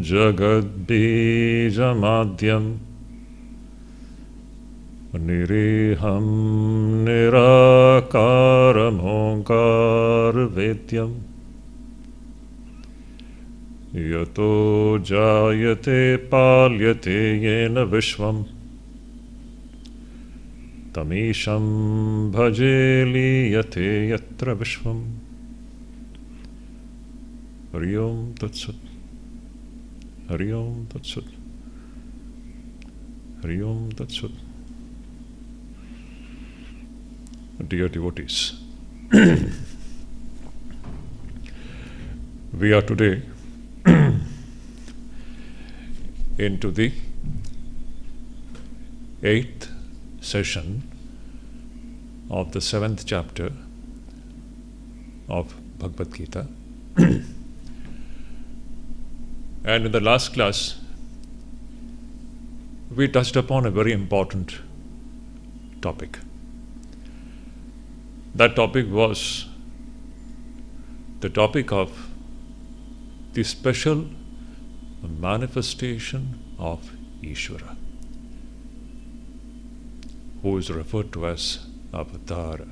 Jagadbijamadyam Niriham Nirakaram Onkar Vedyam Yato Jayate Palyate Yena Vishvam Tamisham Bhaje Liyate Yatra Vishvam. Hari Om Tat Sat. Hari Om Tat Sat. Hari Om Tat Sat. Dear devotees, we are today into the 8th session of the 7th chapter of Bhagavad Gita. And in the last class, we touched upon a very important topic. That topic was the topic of the special manifestation of Ishvara, who is referred to as Avatara.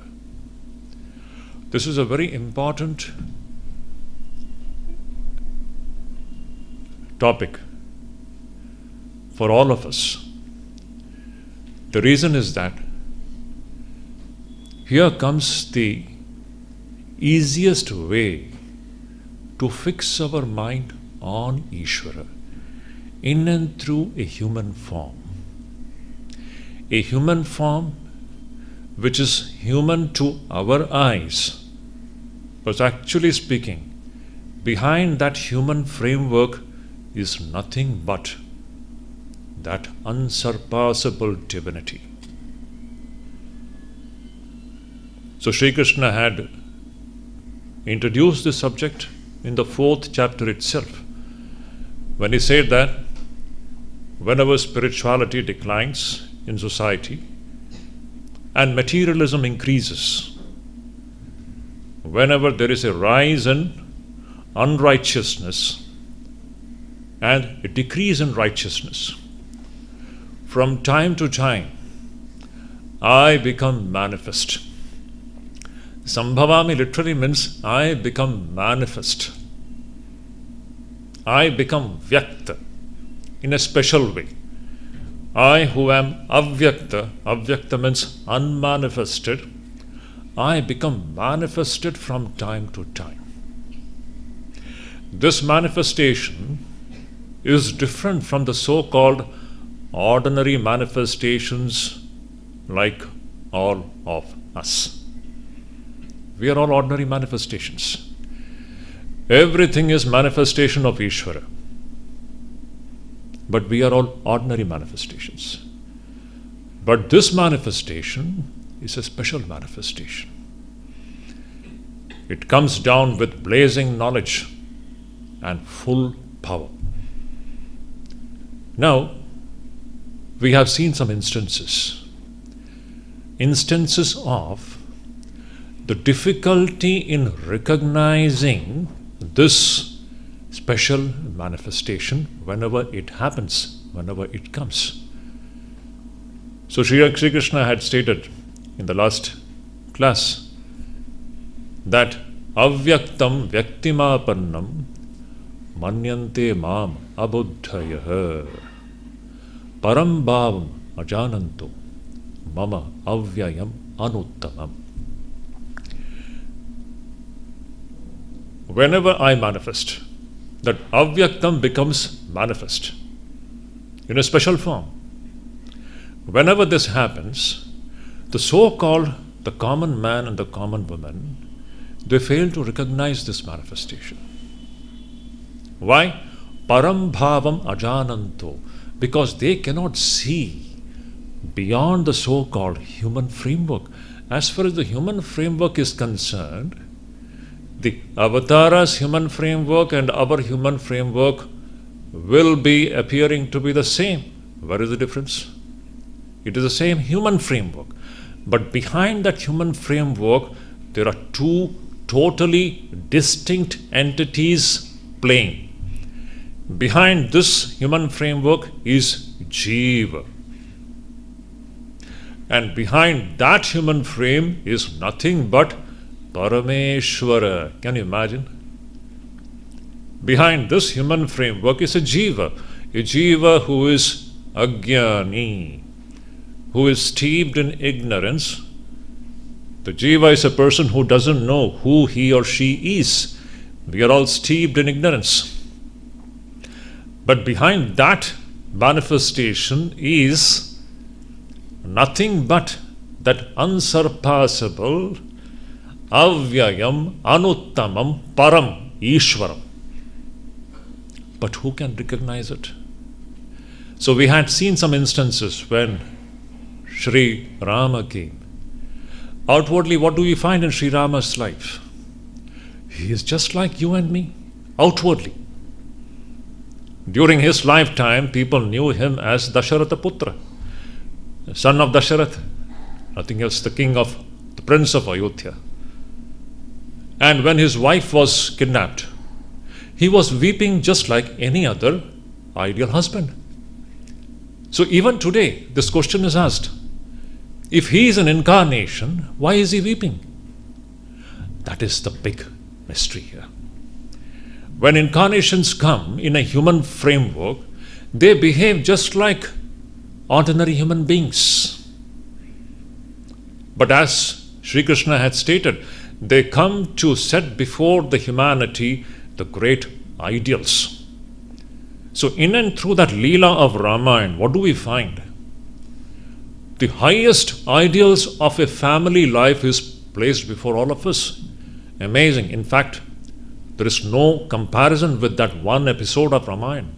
This is a very important topic for all of us. The reason is that here comes the easiest way to fix our mind on Ishvara in and through a human form. A human form which is human to our eyes, but actually speaking, behind that human framework is nothing but that unsurpassable divinity. So Sri Krishna had introduced this subject in the 4th chapter itself, when he said that whenever spirituality declines in society and materialism increases, whenever there is a rise in unrighteousness and a decrease in righteousness, from time to time, I become manifest. Sambhavami literally means I become manifest. I become Vyakta in a special way. I who am Avyakta, Avyakta means unmanifested, I become manifested from time to time. This manifestation is different from the so-called ordinary manifestations like all of us. We are all ordinary manifestations. Everything is manifestation of Ishvara. But we are all ordinary manifestations. But this manifestation is a special manifestation. It comes down with blazing knowledge and full power. Now, we have seen some instances of the difficulty in recognizing this special manifestation whenever it happens, whenever it comes. So Sri Krishna had stated in the last class that avyaktam vyaktimapannam manyante mam abuddhayah param bhavam ajananto mama avyayam anuttamam. Whenever I manifest, that avyaktam becomes manifest in a special form. Whenever this happens, the so-called the common man and the common woman, they fail to recognize this manifestation. Why? Param bhavam ajananto, because they cannot see beyond the so-called human framework. As far as the human framework is concerned, the avatara's human framework and our human framework will be appearing to be the same. Where is the difference? It is the same human framework. But behind that human framework, there are two totally distinct entities plane. Behind this human framework is Jiva. And behind that human frame is nothing but Parameshwara. Can you imagine? Behind this human framework is a Jiva who is Ajnani, who is steeped in ignorance. The Jiva is a person who doesn't know who he or she is. We are all steeped in ignorance. But behind that manifestation is nothing but that unsurpassable, avyayam, anuttamam, param, Ishwaram. But who can recognize it? So we had seen some instances when Sri Rama came. Outwardly, what do we find in Sri Rama's life? He is just like you and me, outwardly. During his lifetime, people knew him as Dasharatha Putra, son of Dasharatha, nothing else, the prince of Ayodhya. And when his wife was kidnapped, he was weeping just like any other ideal husband. So even today, this question is asked. If he is an incarnation, why is he weeping? That is the big mystery here. When incarnations come in a human framework, they behave just like ordinary human beings. But as Sri Krishna had stated, they come to set before the humanity the great ideals. So in and through that Leela of Ramayana, what do we find? The highest ideals of a family life is placed before all of us. Amazing. In fact, there is no comparison with that one episode of Ramayana.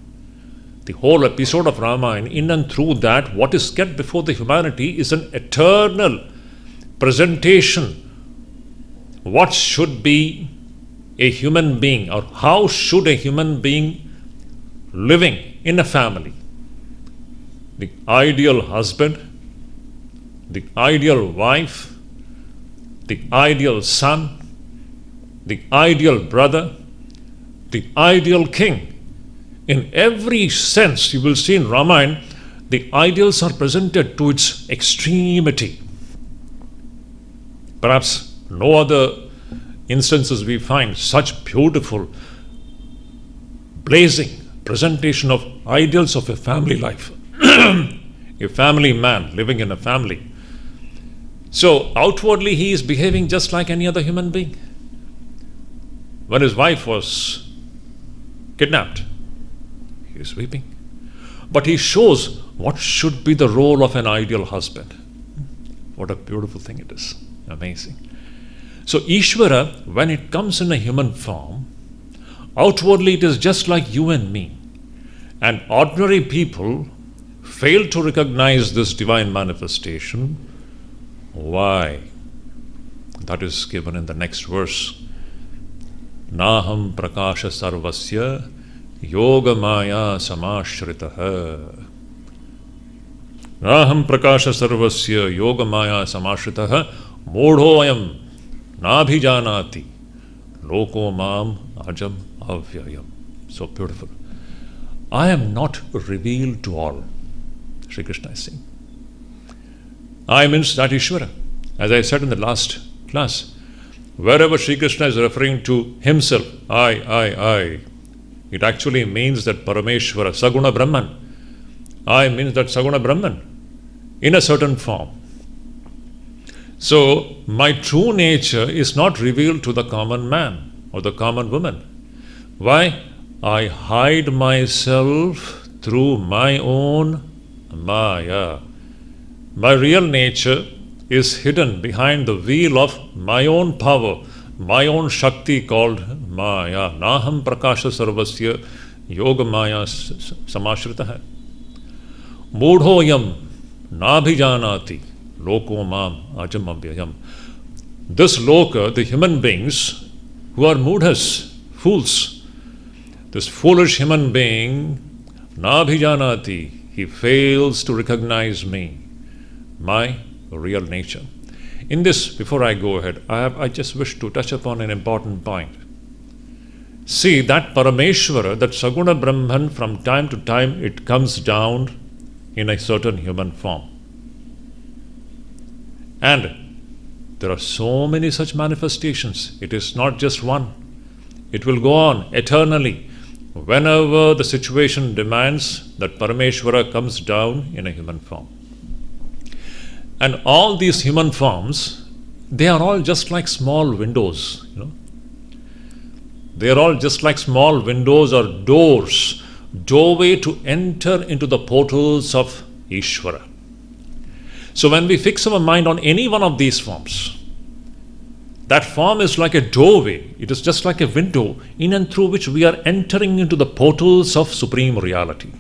The whole episode of Ramayana, in and through that, what is kept before the humanity is an eternal presentation. What should be a human being, or how should a human being living in a family? The ideal husband, the ideal wife, the ideal son, the ideal brother, the ideal king. In every sense, you will see in Ramayana, the ideals are presented to its extremity. Perhaps no other instances we find such beautiful, blazing presentation of ideals of a family life. A family man living in a family. So outwardly he is behaving just like any other human being. When his wife was kidnapped, he is weeping. But he shows what should be the role of an ideal husband. What a beautiful thing it is. Amazing. So Ishvara, when it comes in a human form, outwardly it is just like you and me. And ordinary people fail to recognize this divine manifestation. Why? That is given in the next verse. Naham prakasha sarvasya yoga maya samashritah. Naham prakasha sarvasya yoga maya samashritah modhoyam nabhijanati loko mam ajam avyayam. So beautiful. I am not revealed to all, Sri Krishna is saying. I means that Ishvara. As I said in the last class, wherever Sri Krishna is referring to himself, I, it actually means that Parameshwara, Saguna Brahman. I means that Saguna Brahman in a certain form. So my true nature is not revealed to the common man or the common woman. Why? I hide myself through my own Maya. My real nature is hidden behind the veil of my own power, my own Shakti called Maya. Naham prakasha sarvasya yoga Maya samashritah. Mudhoyam nabhijanati loko mam ajam abhyayam. This loka, the human beings who are mudhas, fools, this foolish human being, nabhijanati, he fails to recognize me, my real nature. In this, before I go ahead, I just wish to touch upon an important point. See, that Parameshwara, that Saguna Brahman, from time to time, it comes down in a certain human form. And there are so many such manifestations. It is not just one. It will go on eternally. Whenever the situation demands, that Parameshwara comes down in a human form. And all these human forms, they are all just like small windows, They are all just like small windows or doors, doorway to enter into the portals of Ishvara. So when we fix our mind on any one of these forms, that form is like a doorway. It is just like a window in and through which we are entering into the portals of Supreme Reality.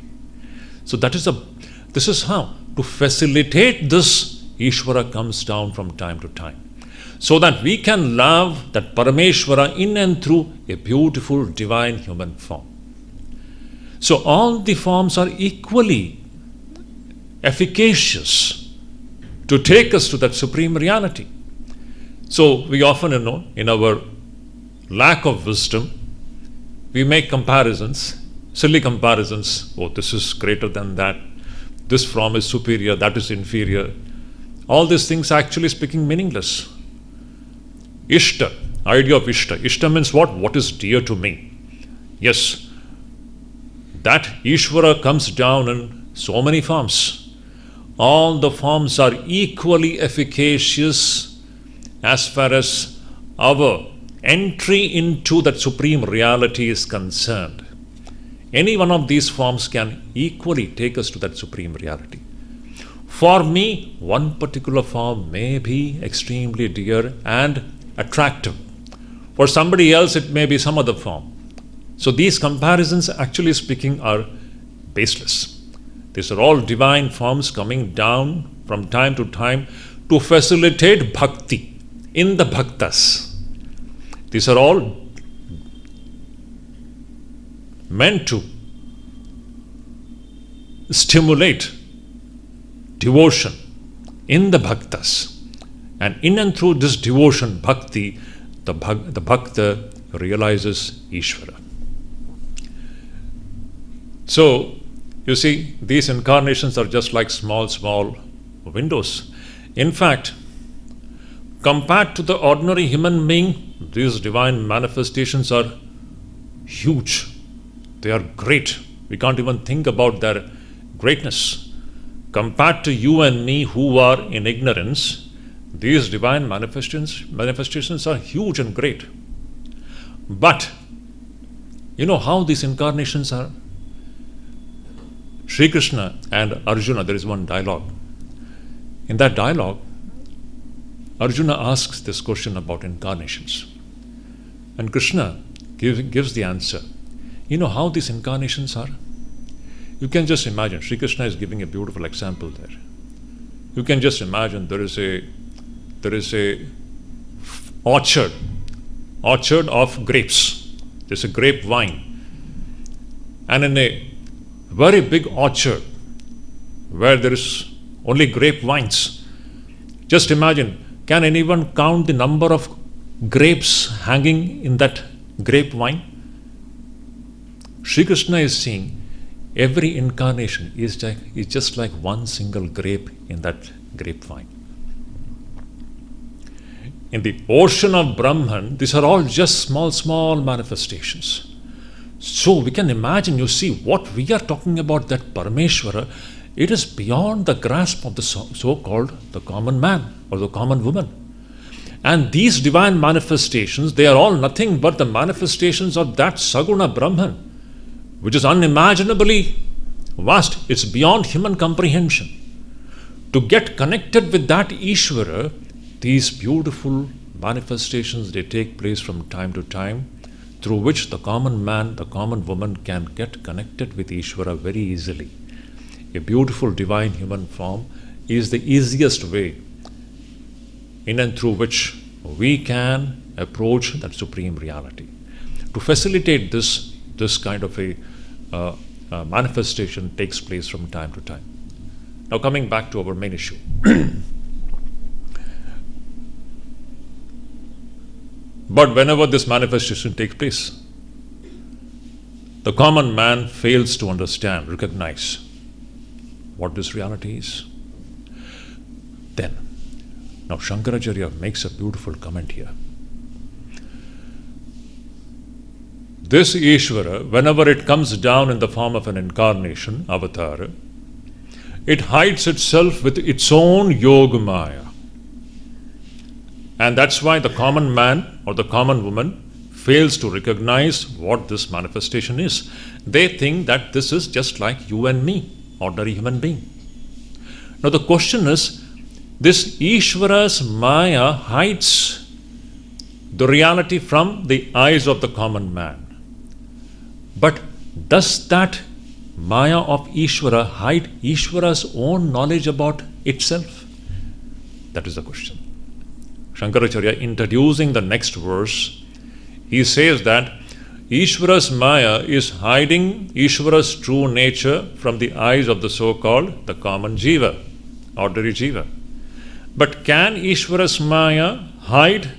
So this is how, to facilitate this, Ishvara comes down from time to time, so that we can love that Parameshwara in and through a beautiful divine human form. So all the forms are equally efficacious to take us to that Supreme Reality. So we often, in our lack of wisdom, we make comparisons, silly comparisons. Oh, this is greater than that. This form is superior, that is inferior. All these things are actually speaking meaningless. Ishta, idea of Ishta. Ishta means what? What is dear to me. Yes, that Ishvara comes down in so many forms. All the forms are equally efficacious as far as our entry into that Supreme Reality is concerned. Any one of these forms can equally take us to that Supreme Reality. For me, one particular form may be extremely dear and attractive. For somebody else, it may be some other form. So these comparisons, actually speaking, are baseless. These are all divine forms coming down from time to time to facilitate bhakti in the bhaktas. These are all meant to stimulate devotion in the bhaktas. And in and through this devotion, bhakti, the bhakta realizes Ishvara. So, you see, these incarnations are just like small windows. In fact, compared to the ordinary human being, these divine manifestations are huge. They are great. We can't even think about their greatness. Compared to you and me who are in ignorance, these divine manifestations are huge and great. But, you know how these incarnations are? Sri Krishna and Arjuna, there is one dialogue. In that dialogue, Arjuna asks this question about incarnations. And Krishna gives the answer. You know how these incarnations are? You can just imagine, Sri Krishna is giving a beautiful example there. You can just imagine there is a orchard of grapes. There's a grapevine. And in a very big orchard where there is only grapevines, just imagine, can anyone count the number of grapes hanging in that grapevine? Sri Krishna is saying every incarnation is just like one single grape in that grapevine. In the ocean of Brahman, these are all just small manifestations. So we can imagine, you see, what we are talking about, that Parameshwara, it is beyond the grasp of the so-called the common man or the common woman. And these divine manifestations, they are all nothing but the manifestations of that Saguna Brahman, which is unimaginably vast. It's beyond human comprehension. To get connected with that Ishvara, these beautiful manifestations, they take place from time to time, through which the common man, the common woman can get connected with Ishvara very easily. A beautiful divine human form is the easiest way in and through which we can approach that Supreme Reality. To facilitate this kind of a manifestation takes place from time to time. Now coming back to our main issue. But whenever this manifestation takes place, the common man fails to understand, recognize what this reality is. Then, now Shankaracharya makes a beautiful comment here. This Ishvara, whenever it comes down in the form of an incarnation, avatar, it hides itself with its own yoga maya. And that's why the common man or the common woman fails to recognize what this manifestation is. They think that this is just like you and me, ordinary human being. Now the question is, this Ishvara's maya hides the reality from the eyes of the common man. But does that maya of Ishvara hide Ishvara's own knowledge about itself? That is the question. Shankaracharya, introducing the next verse, he says that Ishvara's maya is hiding Ishvara's true nature from the eyes of the so-called the common jiva, ordinary jiva. But can Ishvara's maya hide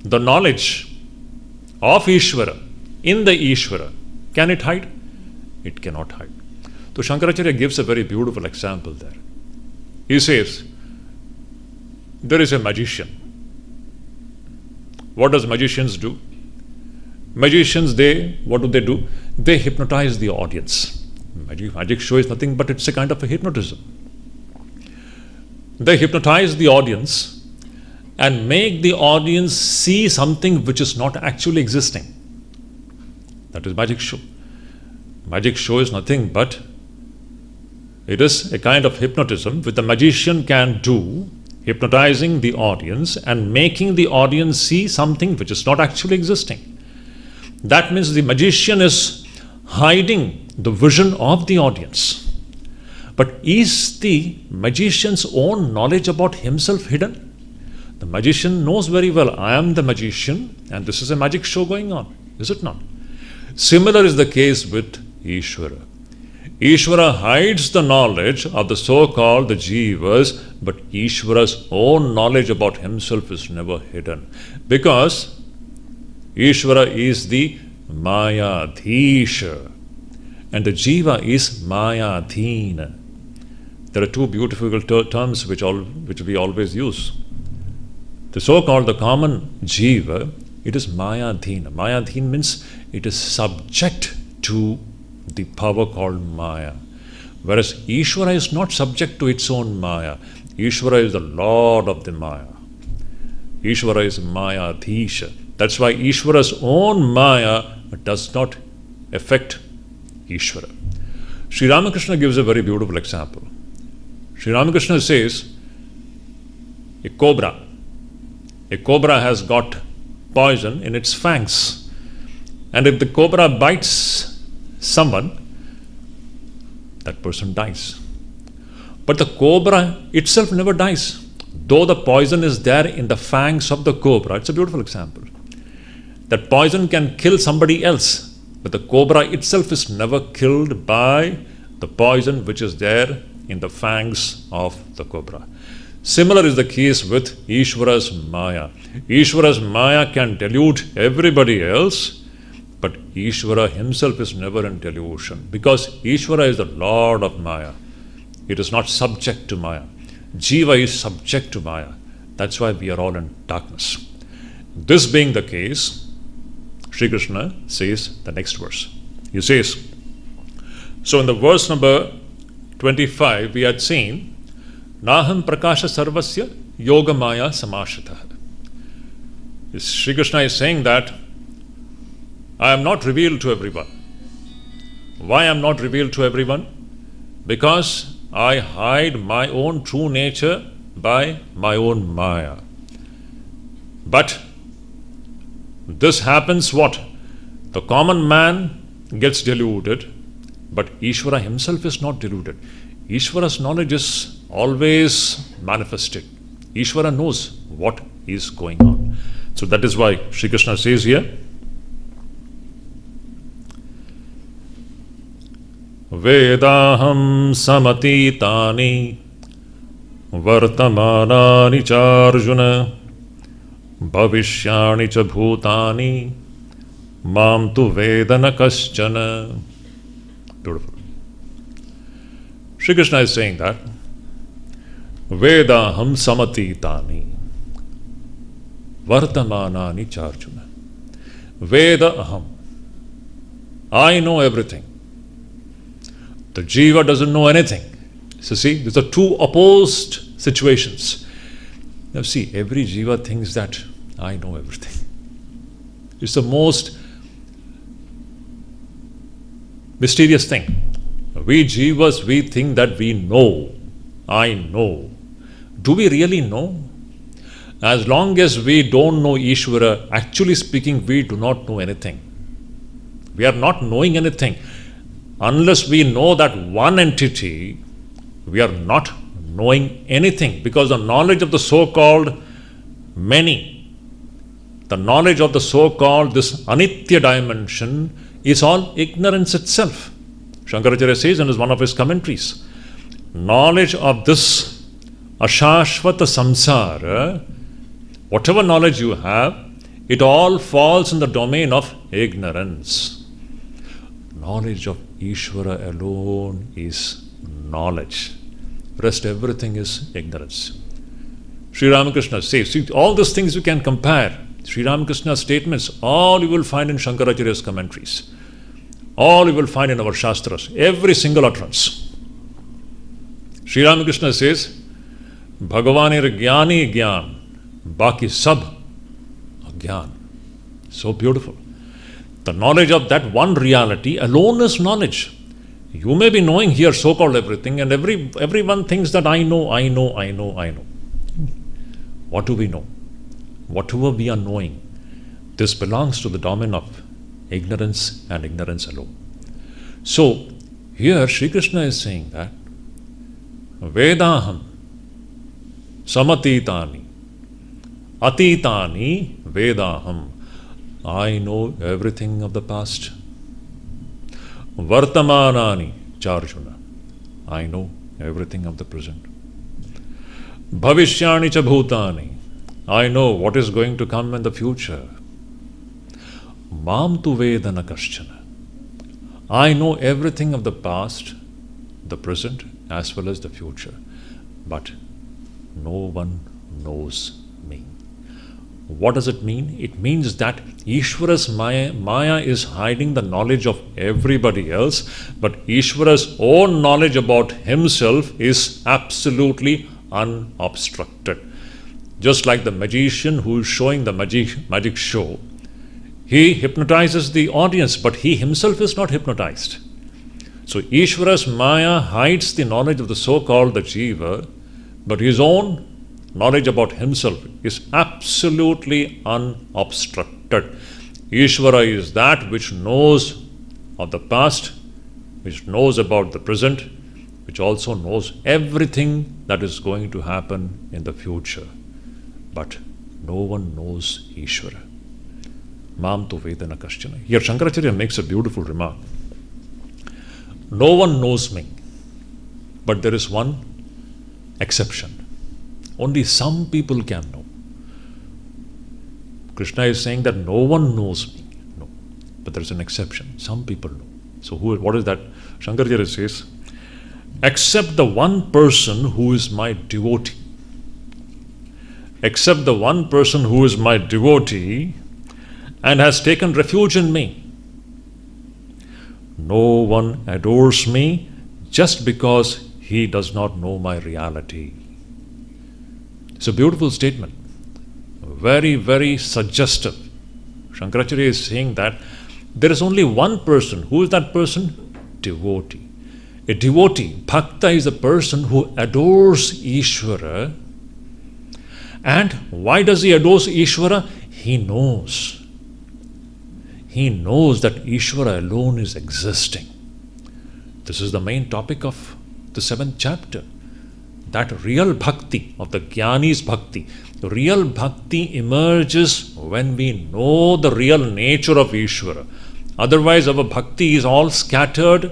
the knowledge of Ishvara in the Ishvara? Can it hide? It cannot hide. So Shankaracharya gives a very beautiful example there. He says, there is a magician. What does magicians do? Magicians, what do? They hypnotize the audience. Magic show is nothing but it's a kind of a hypnotism. They hypnotize the audience and make the audience see something which is not actually existing. That is magic show. Magic show is nothing but it is a kind of hypnotism which the magician can do, hypnotizing the audience and making the audience see something which is not actually existing. That means the magician is hiding the vision of the audience. But is the magician's own knowledge about himself hidden? The magician knows very well, I am the magician and this is a magic show going on. Is it not? Similar is the case with Ishvara. Ishvara hides the knowledge of the so-called the jivas, but Ishvara's own knowledge about himself is never hidden. Because Ishvara is the Mayadhisha and the jiva is Mayadhina. There are two beautiful terms which we always use. The so-called the common jiva, it is Mayadhina. Mayadhina means it is subject to the power called Maya. Whereas Ishvara is not subject to its own Maya. Ishvara is the Lord of the Maya. Ishvara is Mayadhisha. That's why Ishvara's own Maya does not affect Ishvara. Sri Ramakrishna gives a very beautiful example. Sri Ramakrishna says, a cobra has got poison in its fangs. And if the cobra bites someone, that person dies. But the cobra itself never dies. Though the poison is there in the fangs of the cobra, it's a beautiful example. That poison can kill somebody else, but the cobra itself is never killed by the poison which is there in the fangs of the cobra. Similar is the case with Ishvara's Maya. Ishvara's Maya can delude everybody else, but Ishvara himself is never in delusion because Ishvara is the Lord of Maya. It is not subject to Maya. Jiva is subject to Maya. That's why we are all in darkness. This being the case, Sri Krishna says the next verse. He says, so in the verse number 25, we had seen, Naham prakasha sarvasya yoga maya samashritah. Sri Krishna is saying that I am not revealed to everyone. Why I am not revealed to everyone? Because I hide my own true nature by my own Maya. But this happens what? The common man gets deluded, but Ishvara himself is not deluded. Ishvara's knowledge is always manifested. Ishvara knows what is going on. So that is why Sri Krishna says here, Vedaham samatitani vartamanani charjuna bhavishyani cha bhutani Mam tu Vedana kaschana. Beautiful. Sri Krishna is saying that Vedaham samatitani Vartamanani charjuna. Veda aham. I know everything. The jiva doesn't know anything. So see, these are two opposed situations. Now see, every jiva thinks that I know everything. It's the most mysterious thing. We jivas, we think that we know. I know. Do we really know? As long as we don't know Ishvara, actually speaking, we do not know anything. We are not knowing anything. Unless we know that one entity, we are not knowing anything, because the knowledge of the so-called many, the knowledge of the so-called this anitya dimension is all ignorance itself. Shankaracharya says in one of his commentaries, knowledge of this ashashvata samsara, whatever knowledge you have, it all falls in the domain of ignorance. Knowledge of Ishvara alone is knowledge. Rest everything is ignorance. Sri Ramakrishna says, see, all these things you can compare. Sri Ramakrishna's statements, all you will find in Shankaracharya's commentaries. All you will find in our Shastras. Every single utterance. Sri Ramakrishna says, Bhagavanir Jnani Jnana, Baki Sab Agyan. So beautiful. The knowledge of that one reality alone is knowledge. You may be knowing here so-called everything, and everyone thinks that I know. What do we know? Whatever we are knowing, this belongs to the domain of ignorance and ignorance alone. So, here Sri Krishna is saying that Vedaham samatitani atitani Vedaham. I know everything of the past. Vartamanani charjuna. I know everything of the present. Bhavishyani cha bhutani. I know what is going to come in the future. Mam tu vedana kaschana. I know everything of the past, the present, as well as the future. But no one knows me. What does it mean? It means that Ishvara's Maya is hiding the knowledge of everybody else, but Ishvara's own knowledge about himself is absolutely unobstructed. Just like the magician who is showing the magic show, he hypnotizes the audience, but he himself is not hypnotized. So Ishvara's Maya hides the knowledge of the so-called the Jiva, but his own knowledge about himself is absolutely unobstructed. Ishvara is that which knows of the past, which knows about the present, which also knows everything that is going to happen in the future. But no one knows Ishvara. Mam tu vedana kaschana. Here Shankaracharya makes a beautiful remark. No one knows me, but there is one exception. Only some people can know. Krishna is saying that no one knows me. No. But there is an exception. Some people know. So what is that? Shankaracharya says, except the one person who is my devotee. Except the one person who is my devotee and has taken refuge in me. No one adores me just because he does not know my reality. It's a beautiful statement. Very, very suggestive. Shankaracharya is saying that there is only one person. Who is that person? Devotee. A devotee, bhakta, is a person who adores Ishvara. And why does he adore Ishvara? He knows. He knows that Ishvara alone is existing. This is the main topic of the 7th chapter. That real bhakti, of the Jnani's bhakti, the real bhakti emerges when we know the real nature of Ishvara. Otherwise, our bhakti is all scattered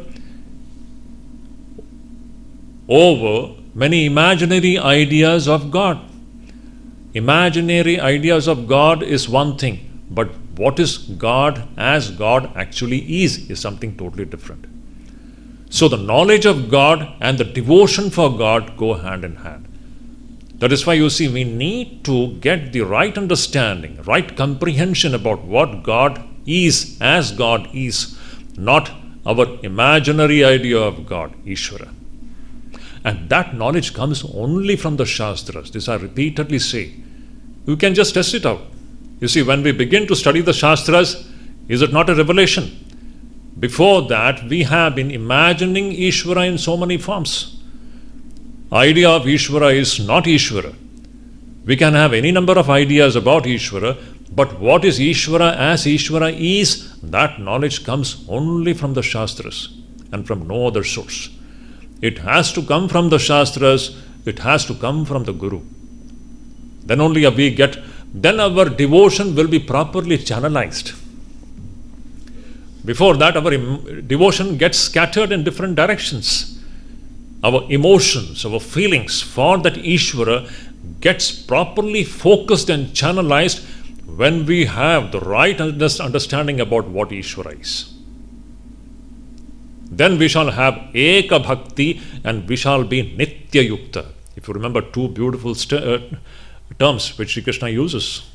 over many imaginary ideas of God. Imaginary ideas of God is one thing, but what is God as God actually is something totally different. So the knowledge of God and the devotion for God go hand in hand. That is why you see we need to get the right understanding, right comprehension about what God is as God is, not our imaginary idea of God, Ishvara. And that knowledge comes only from the Shastras. This I repeatedly say. You can just test it out. You see, when we begin to study the Shastras, is it not a revelation? Before that, we have been imagining Ishvara in so many forms. Idea of Ishvara is not Ishvara. We can have any number of ideas about Ishvara, but what is Ishvara as Ishvara is, that knowledge comes only from the Shastras and from no other source. It has to come from the Shastras, it has to come from the Guru. Then only then our devotion will be properly channelized. Before that, our devotion gets scattered in different directions. Our emotions, our feelings for that Ishvara gets properly focused and channelized when we have the right understanding about what Ishvara is. Then we shall have Eka Bhakti and we shall be Nitya Yukta. If you remember two beautiful terms which Sri Krishna uses.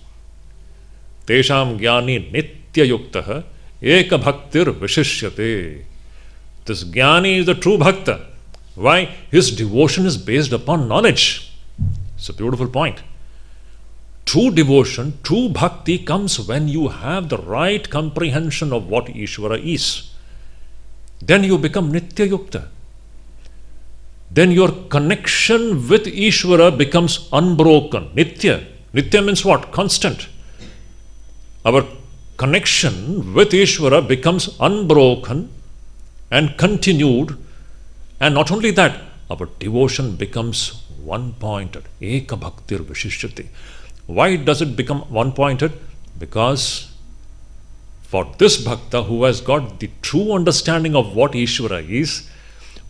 Tesham Jnani Nitya Yukta Eka Bhaktir Vishishyate. This Jnani is the true Bhakta. Why? His devotion is based upon knowledge. It's a beautiful point. True devotion, true bhakti comes when you have the right comprehension of what Ishvara is. Then you become Nitya Yukta. Then your connection with Ishvara becomes unbroken. Nitya. Nitya means what? Constant. Our connection with Ishvara becomes unbroken and continued. And not only that, our devotion becomes one-pointed. Eka Bhaktir Vishishyate. Why does it become one-pointed? Because for this Bhakta who has got the true understanding of what Ishvara is,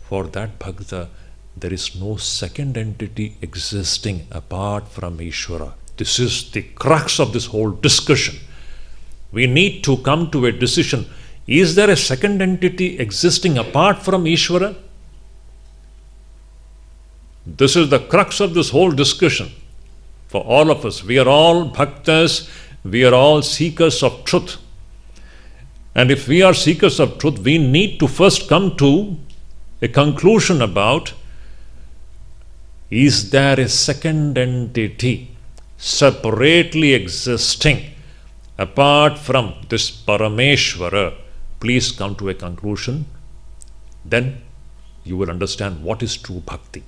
for that Bhakta, there is no second entity existing apart from Ishvara. This is the crux of this whole discussion. We need to come to a decision. Is there a second entity existing apart from Ishvara? This is the crux of this whole discussion. For all of us, we are all bhaktas, we are all seekers of truth. And if we are seekers of truth, we need to first come to a conclusion about, is there a second entity separately existing apart from this Parameshvara? Please come to a conclusion. Then you will understand what is true bhakti.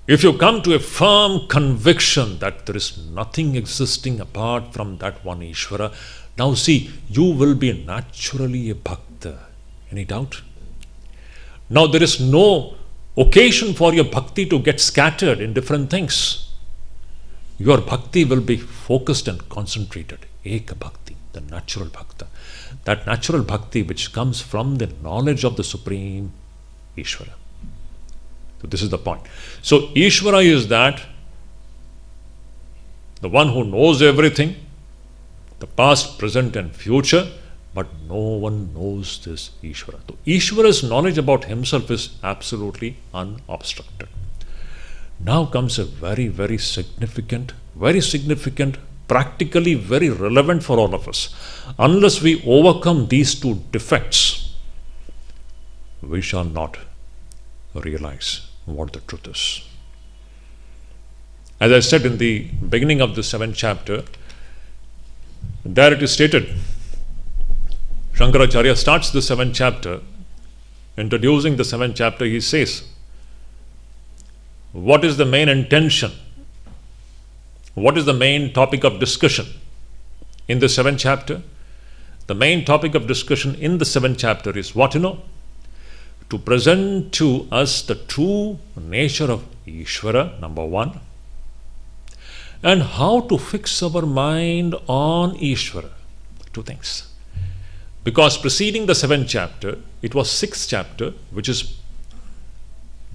If you come to a firm conviction that there is nothing existing apart from that one Ishvara, now see, you will be naturally a bhakta. Any doubt? Now there is no occasion for your bhakti to get scattered in different things. Your bhakti will be focused and concentrated. Eka Bhakti, the natural bhakta. That natural bhakti which comes from the knowledge of the Supreme Ishvara. So this is the point. So Ishvara is that the one who knows everything, the past, present and future, but no one knows this Ishvara. So Ishvara's knowledge about himself is absolutely unobstructed. Now comes a very, very significant, practically very relevant for all of us. Unless we overcome these two defects, we shall not realize what the truth is. As I said in the beginning of the 7th chapter, there it is stated, Shankaracharya starts the 7th chapter, introducing the 7th chapter, he says, what is the main intention? What is the main topic of discussion in the 7th chapter? The main topic of discussion in the 7th chapter is what? To present to us the true nature of Ishvara, number one, and how to fix our mind on Ishvara. Two things. Because preceding the 7th chapter, it was 6th chapter, which is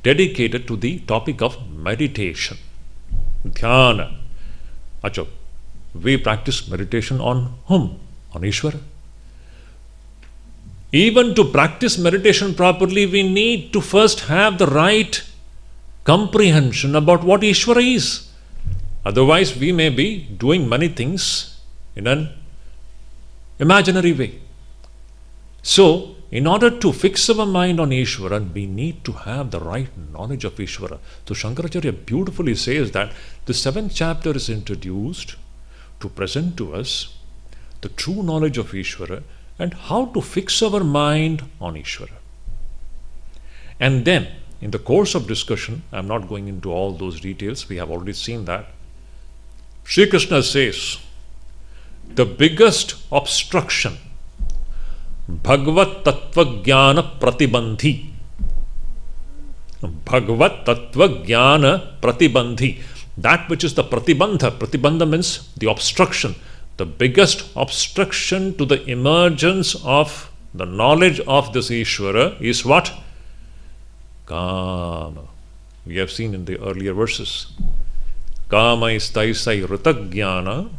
dedicated to the topic of meditation, dhyana. Acho, we practice meditation on whom? On Ishvara. Even to practice meditation properly, we need to first have the right comprehension about what Ishvara is. Otherwise, we may be doing many things in an imaginary way. So, in order to fix our mind on Ishvara, we need to have the right knowledge of Ishvara. So, Shankaracharya beautifully says that the 7th chapter is introduced to present to us the true knowledge of Ishvara and how to fix our mind on Ishvara. And then, in the course of discussion, I am not going into all those details, we have already seen that, Sri Krishna says, the biggest obstruction, Bhagavad Tattva Jnana Pratibandhi. Bhagavad Tattva Jnana Pratibandhi. That which is the Pratibandha. Pratibandha means the obstruction. The biggest obstruction to the emergence of the knowledge of this Ishvara is what? Kama. We have seen in the earlier verses. Kama istaisai ritagyana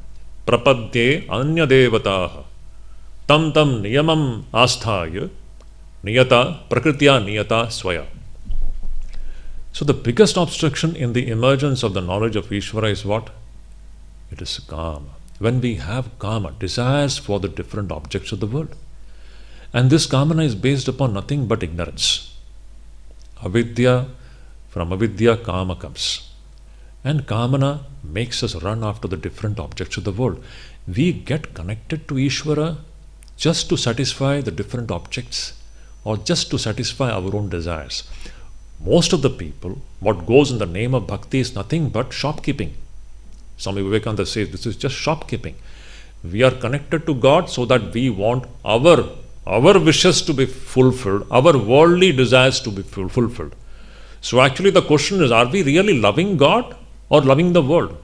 prapadye anya devataha tam tam niyamam asthaya niyata prakritya niyata swaya. So the biggest obstruction in the emergence of the knowledge of Ishvara is what? It is kama. When we have kama, desires for the different objects of the world. And this kamana is based upon nothing but ignorance. Avidya, from avidya kama comes. And kamana makes us run after the different objects of the world. We get connected to Ishvara just to satisfy the different objects or just to satisfy our own desires. Most of the people, what goes in the name of bhakti is nothing but shopkeeping. Swami Vivekananda says this is just shopkeeping. We are connected to God so that we want our wishes to be fulfilled, our worldly desires to be fulfilled. So actually the question is, are we really loving God or loving the world?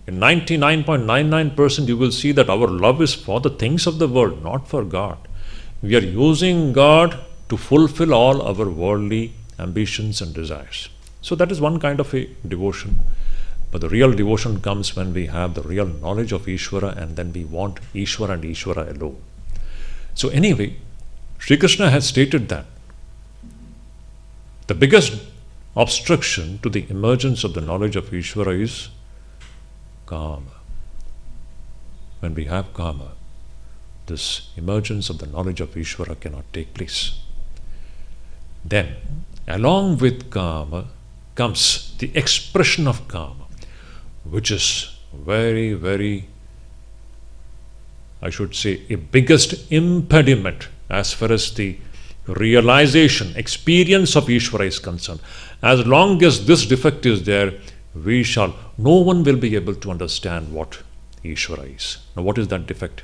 In 99.99% you will see that our love is for the things of the world, not for God. We are using God to fulfill all our worldly ambitions and desires. So that is one kind of a devotion. But the real devotion comes when we have the real knowledge of Ishvara and then we want Ishvara and Ishvara alone. So anyway, Sri Krishna has stated that the biggest obstruction to the emergence of the knowledge of Ishvara is kama. When we have kama, this emergence of the knowledge of Ishvara cannot take place. Then, along with kama comes the expression of kama, which is very, very, I should say, a biggest impediment as far as the realization, experience of Ishvara is concerned. As long as this defect is there, no one will be able to understand what Ishvara is. Now, what is that defect?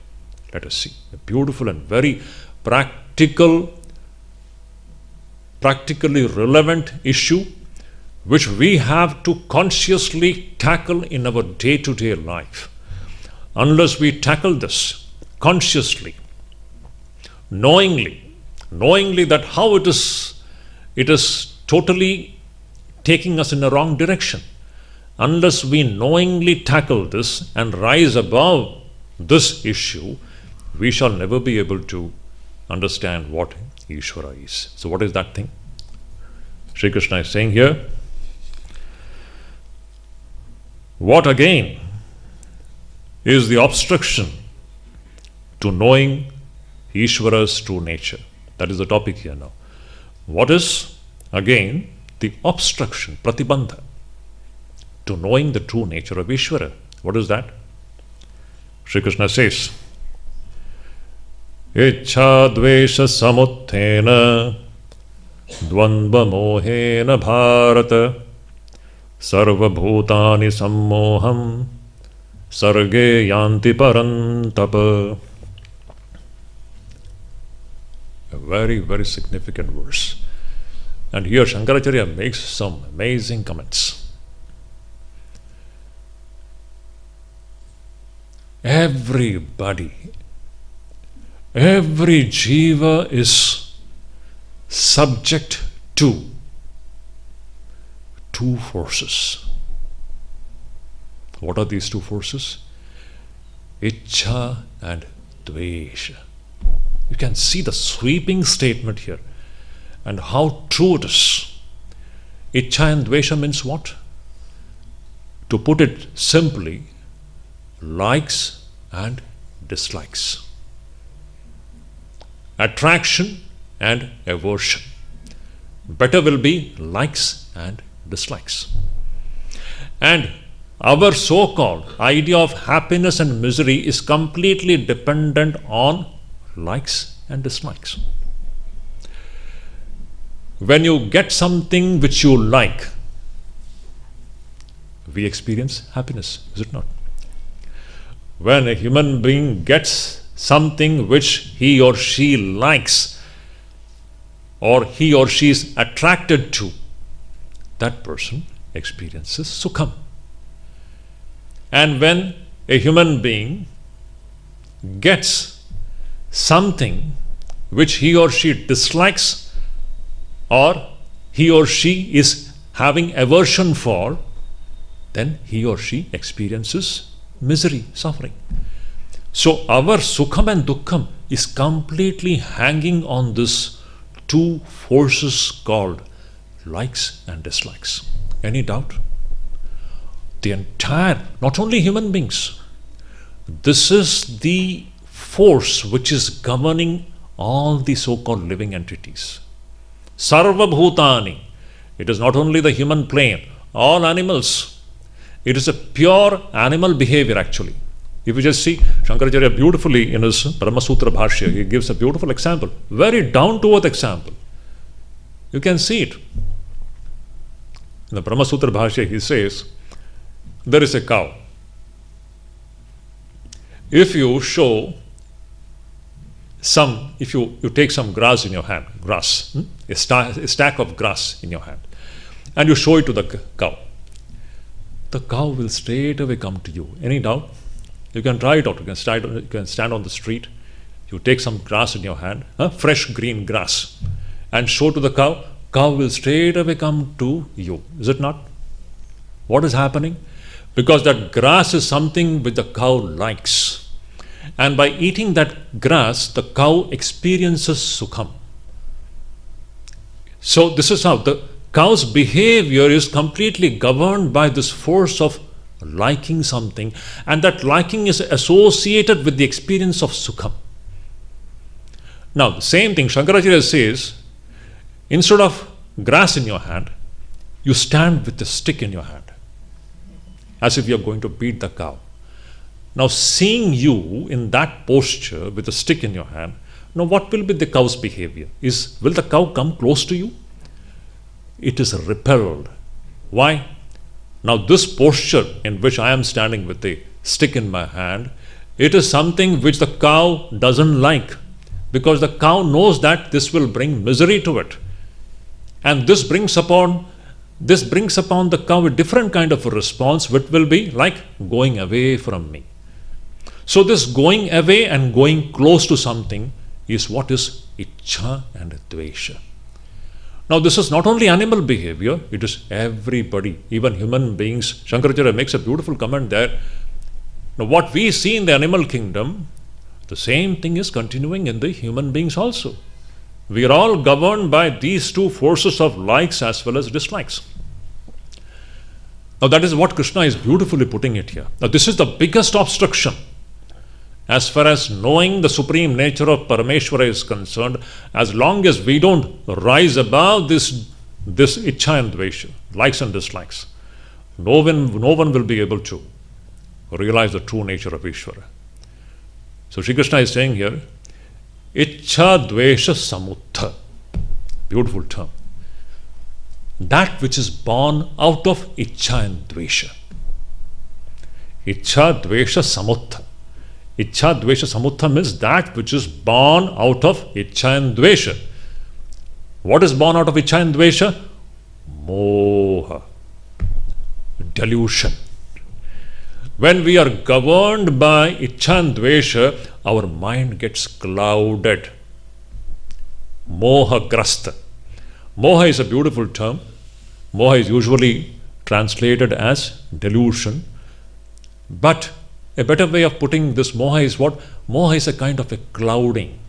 Let us see. A beautiful and very practically relevant issue which we have to consciously tackle in our day-to-day life. Unless we tackle this consciously, knowingly that how it is totally taking us in a wrong direction. Unless we knowingly tackle this and rise above this issue, we shall never be able to understand what Ishvara is. So what is that thing? Sri Krishna is saying here, what again is the obstruction to knowing Ishvara's true nature? That is the topic here now. What is again the obstruction, pratibandha, to knowing the true nature of Ishvara? What is that? Sri Krishna says, Ichha dvesha samuthena dvandva mohena bharata sarva bhutani sammoham sarge yanti parantapa. A very, very significant verse. And here Shankaracharya makes some amazing comments. Everybody, every jiva is subject to two forces. What are these two forces? Ichcha and Dvesha. You can see the sweeping statement here and how true it is. Ichcha and Dvesha means what? To put it simply, likes and dislikes. Attraction and aversion. Better will be likes and dislikes. And our so-called idea of happiness and misery is completely dependent on likes and dislikes. When you get something which you like, we experience happiness, is it not? When a human being gets something which he or she likes, or he or she is attracted to, that person experiences sukham. And when a human being gets something which he or she dislikes, or he or she is having aversion for, then he or she experiences misery, suffering. So our sukham and dukkham is completely hanging on this two forces called likes and dislikes. Any doubt? The entire, not only human beings, this is the force which is governing all the so-called living entities. Sarva Bhutani. It is not only the human plane, all animals. It is a pure animal behavior actually. If you just see, Shankaracharya beautifully in his Brahma Sutra Bhashya, he gives a beautiful example, very down-to-earth example. You can see it. In the Brahma Sutra Bhashya, he says, there is a cow. If you take some grass in your hand, a stack of grass in your hand, and you show it to the cow will straight away come to you. Any doubt? You can try it out. You can stand on the street, you take some grass in your hand, fresh green grass, and show to the cow will straight away come to you. Is it not? What is happening? Because that grass is something which the cow likes. And by eating that grass, the cow experiences sukham. So this is how the cow's behavior is completely governed by this force of liking something, and that liking is associated with the experience of sukham. Now the same thing Shankaracharya says, instead of grass in your hand, you stand with a stick in your hand, as if you are going to beat the cow. Now seeing you in that posture with a stick in your hand, now what will be the cow's behavior? Will the cow come close to you? It is repelled. Why? Now this posture in which I am standing with a stick in my hand, it is something which the cow doesn't like, because the cow knows that this will bring misery to it. And this brings upon the cow a different kind of a response, which will be like going away from me. So this going away and going close to something is what is Ichcha and Dvesha. Now this is not only animal behavior, it is everybody, even human beings. Shankaracharya makes a beautiful comment there. Now what we see in the animal kingdom, the same thing is continuing in the human beings also. We are all governed by these two forces of likes as well as dislikes. Now that is what Krishna is beautifully putting it here. Now this is the biggest obstruction as far as knowing the supreme nature of Parameshwara is concerned. As long as we don't rise above this Ichcha and Dvesha, likes and dislikes, no one will be able to realize the true nature of Ishvara. So Shri Krishna is saying here, Ichcha Dvesha Samutta. Beautiful term. That which is born out of Ichcha and Dvesha. Ichcha Dvesha Samutta. Ichcha Dvesha Samutta means that which is born out of Ichcha and Dvesha. What is born out of Ichcha and Dvesha? Moha. Delusion. When we are governed by Ichcha and Dvesha, our mind gets clouded. Moha grasta. Moha is a beautiful term. Moha is usually translated as delusion. But a better way of putting this moha is what? Moha is a kind of a clouding.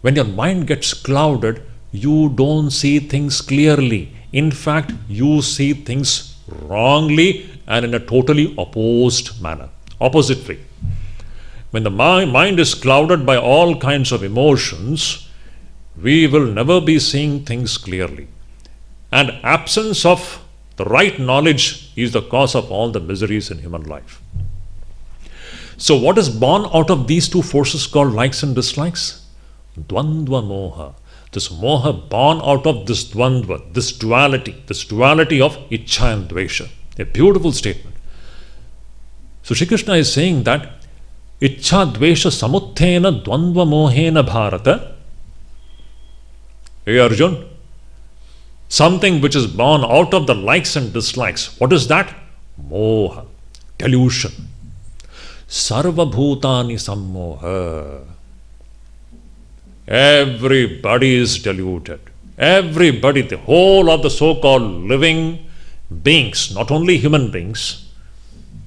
When your mind gets clouded, you don't see things clearly. In fact, you see things wrongly and in a totally opposed manner, opposite way. When the mind is clouded by all kinds of emotions, we will never be seeing things clearly. And absence of the right knowledge is the cause of all the miseries in human life. So what is born out of these two forces called likes and dislikes? Dvandva moha. This moha born out of this dvandva, this duality of ichcha and dvesha. A beautiful statement. So Shri Krishna is saying that ichcha dvesha samuttena dvandva mohena bharata. Hey Arjun, something which is born out of the likes and dislikes. What is that? Moha, delusion. Sarva bhutani sammoha. Everybody is deluded. Everybody, the whole of the so-called living beings, not only human beings,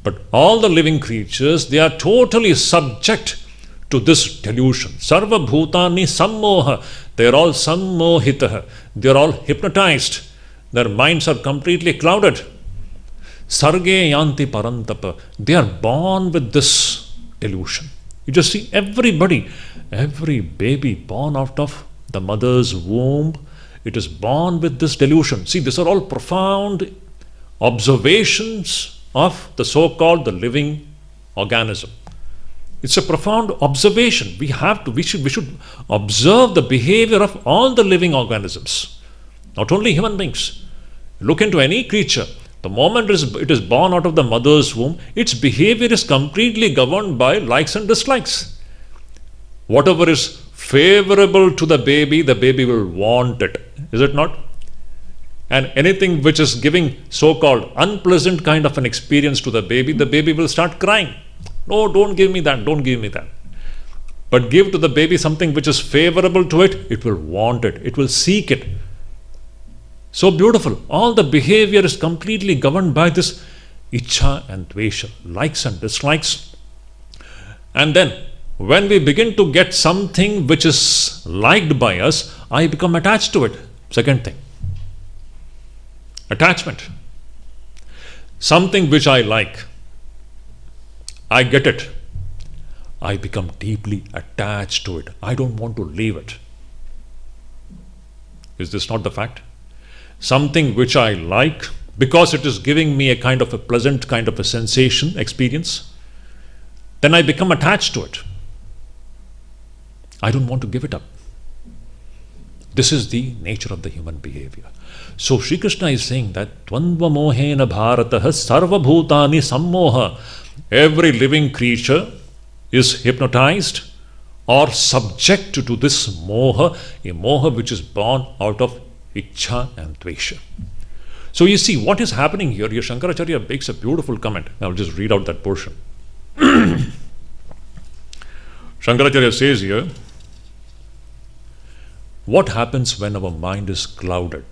but all the living creatures, they are totally subject to this delusion. Sarva bhutani sammoha. They are all sammohitah. They are all hypnotized. Their minds are completely clouded. Sarge yanti parantapa. They are born with this delusion. You just see everybody, every baby born out of the mother's womb, it is born with this delusion. See, these are all profound observations of the so-called the living organism. It's a profound observation. We should observe the behavior of all the living organisms, not only human beings. Look into any creature. The moment it is born out of the mother's womb, its behavior is completely governed by likes and dislikes. Whatever is favorable to the baby will want it. Is it not? And anything which is giving so-called unpleasant kind of an experience to the baby will start crying. No, don't give me that, don't give me that. But give to the baby something which is favorable to it, it will want it, it will seek it. So beautiful. All the behavior is completely governed by this ichcha and dvesha, likes and dislikes. And then, when we begin to get something which is liked by us, I become attached to it. Second thing. Attachment. Something which I like, I get it. I become deeply attached to it. I don't want to leave it. Is this not the fact? Something which I like, because it is giving me a kind of a pleasant kind of a sensation, experience, then I become attached to it. I don't want to give it up. This is the nature of the human behavior. So Sri Krishna is saying that Dvandva mohena bharatah sarva bhutani sammoha. Every living creature is hypnotized or subject to this moha, a moha which is born out of ichcha and dvesha. So you see what is happening here. Here Shankaracharya makes a beautiful comment. I'll just read out that portion. Shankaracharya says here, what happens when our mind is clouded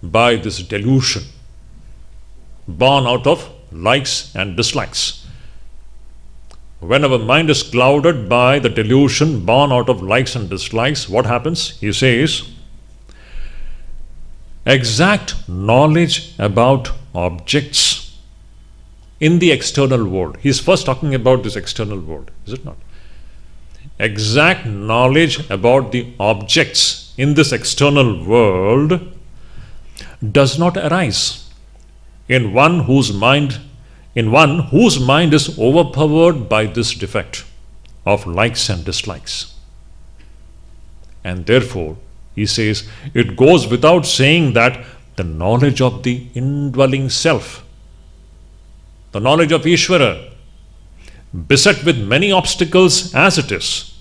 by this delusion born out of likes and dislikes? When our mind is clouded by the delusion born out of likes and dislikes, what happens? He says, exact knowledge about objects in the external world. He is first talking about this external world, is it not? Exact knowledge about the objects in this external world does not arise in one whose mind is overpowered by this defect of likes and dislikes. And therefore, he says, it goes without saying that the knowledge of the indwelling self, the knowledge of Ishvara, beset with many obstacles as it is,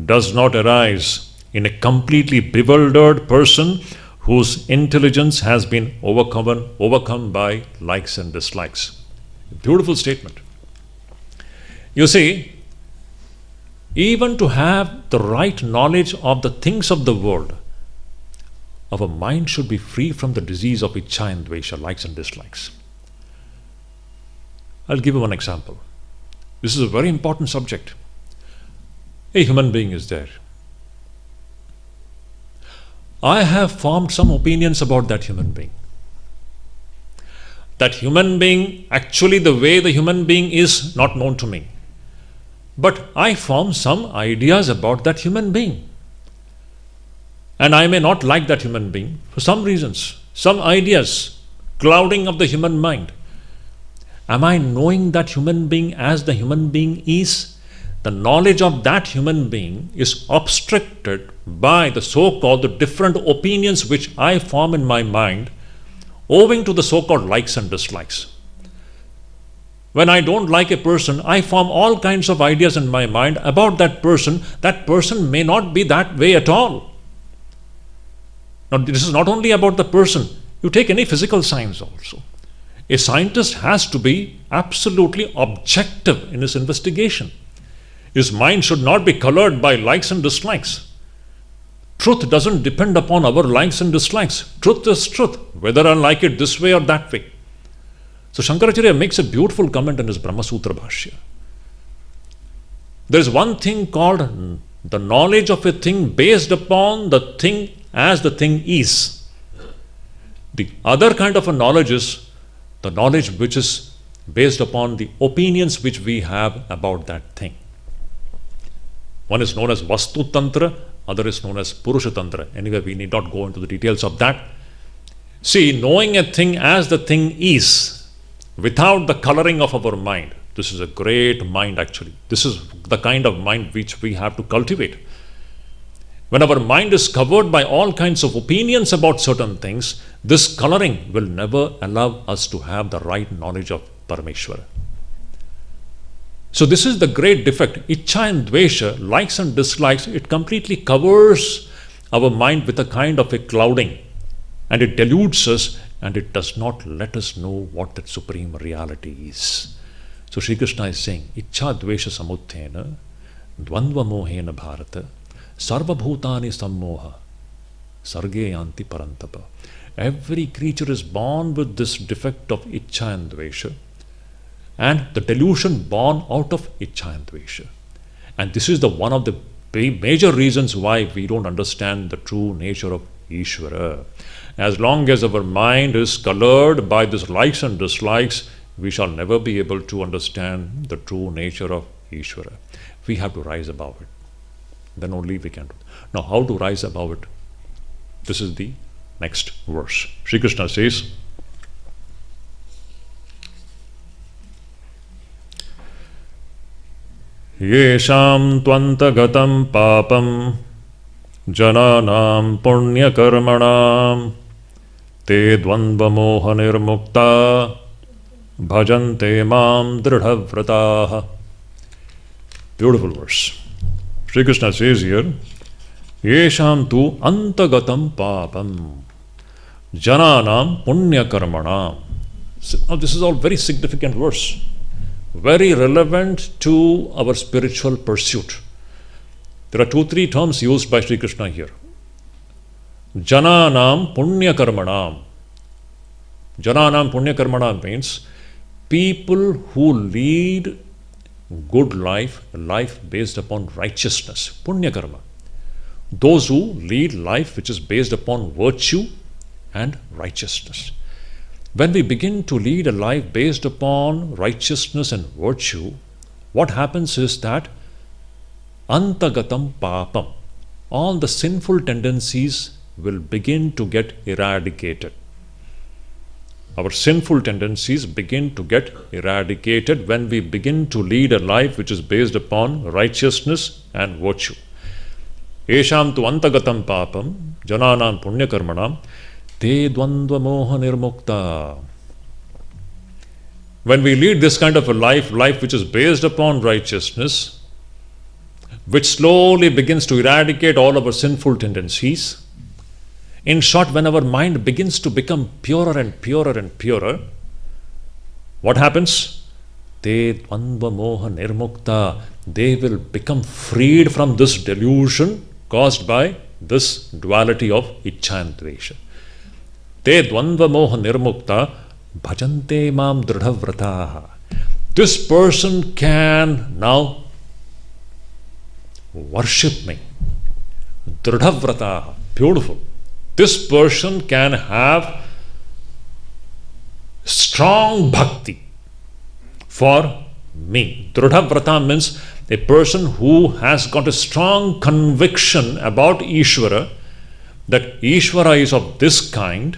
does not arise in a completely bewildered person whose intelligence has been overcome by likes and dislikes. Beautiful statement. You see, even to have the right knowledge of the things of the world, our mind should be free from the disease of ichcha and dvesha, likes and dislikes. I'll give you one example. This is a very important subject. A human being is there. I have formed some opinions about that human being. That human being, actually the way the human being is not known to me. But I form some ideas about that human being. And I may not like that human being for some reasons, some ideas, clouding of the human mind. Am I knowing that human being as the human being is? The knowledge of that human being is obstructed by the so-called the different opinions which I form in my mind owing to the so-called likes and dislikes. When I don't like a person, I form all kinds of ideas in my mind about that person. That person may not be that way at all. Now, this is not only about the person. You take any physical science also. A scientist has to be absolutely objective in his investigation. His mind should not be colored by likes and dislikes. Truth doesn't depend upon our likes and dislikes. Truth is truth, whether I like it this way or that way. So Shankaracharya makes a beautiful comment in his Brahma Sutra Bhashya. There is one thing called the knowledge of a thing based upon the thing as the thing is. The other kind of a knowledge is the knowledge which is based upon the opinions which we have about that thing. One is known as Vastu Tantra, other is known as Purusha Tantra. Anyway, we need not go into the details of that. See, knowing a thing as the thing is, without the coloring of our mind, this is a great mind actually. This is the kind of mind which we have to cultivate. When our mind is covered by all kinds of opinions about certain things, this coloring will never allow us to have the right knowledge of Parameshwara. So this is the great defect. Ichcha and Dvesha, likes and dislikes, it completely covers our mind with a kind of a clouding, and it deludes us, and it does not let us know what that supreme reality is. So Sri Krishna is saying, Ichcha Dvesha Samuthena, Dvandva Mohena Bharata, Sarva Bhutani Sammoha, Sarge Yanti Parantapa. Every creature is born with this defect of Ichcha and Dvesha, and the delusion born out of Ichcha and Dvesha. And this is the one of the major reasons why we don't understand the true nature of Ishvara. As long as our mind is colored by these likes and dislikes, we shall never be able to understand the true nature of Ishvara. We have to rise above it. Then only we can. Now, how to rise above it? This is the next verse. Sri Krishna says, Yesham tvantagatam papam jananam punyakarmanam te dvandva moha nirmukta bhajante mam dridhavrataha. Beautiful verse. Sri Krishna says here, Yesham tu antagatam papam jananam punyakarmanam. Now this is all very significant verse. Very relevant to our spiritual pursuit. There are 2-3 terms used by Sri Krishna here. Jananam punyakarmanam. Jananam punyakarmanam means people who lead good life, a life based upon righteousness, punyakarma. Those who lead life which is based upon virtue and righteousness. When we begin to lead a life based upon righteousness and virtue, what happens is that antagatam papam, all the sinful tendencies will begin to get eradicated. Our sinful tendencies begin to get eradicated when we begin to lead a life which is based upon righteousness and virtue. Esham tu antagatam papam jananam punyakarmanam te dvandva moha nirmukta. When we lead this kind of a life which is based upon righteousness, which slowly begins to eradicate all our sinful tendencies, in short, when our mind begins to become purer and purer and purer, what happens? Te dvandva moha nirmukta. They will become freed from this delusion caused by this duality of Ichcha and Dvesha. Te dvandva moha nirmukta bhajante mam dridhavrataha. this person can now worship me. Dridhavrata, beautiful. This person can have strong bhakti for me. Dridhavrata means a person who has got a strong conviction about Ishvara, that Ishvara is of this kind,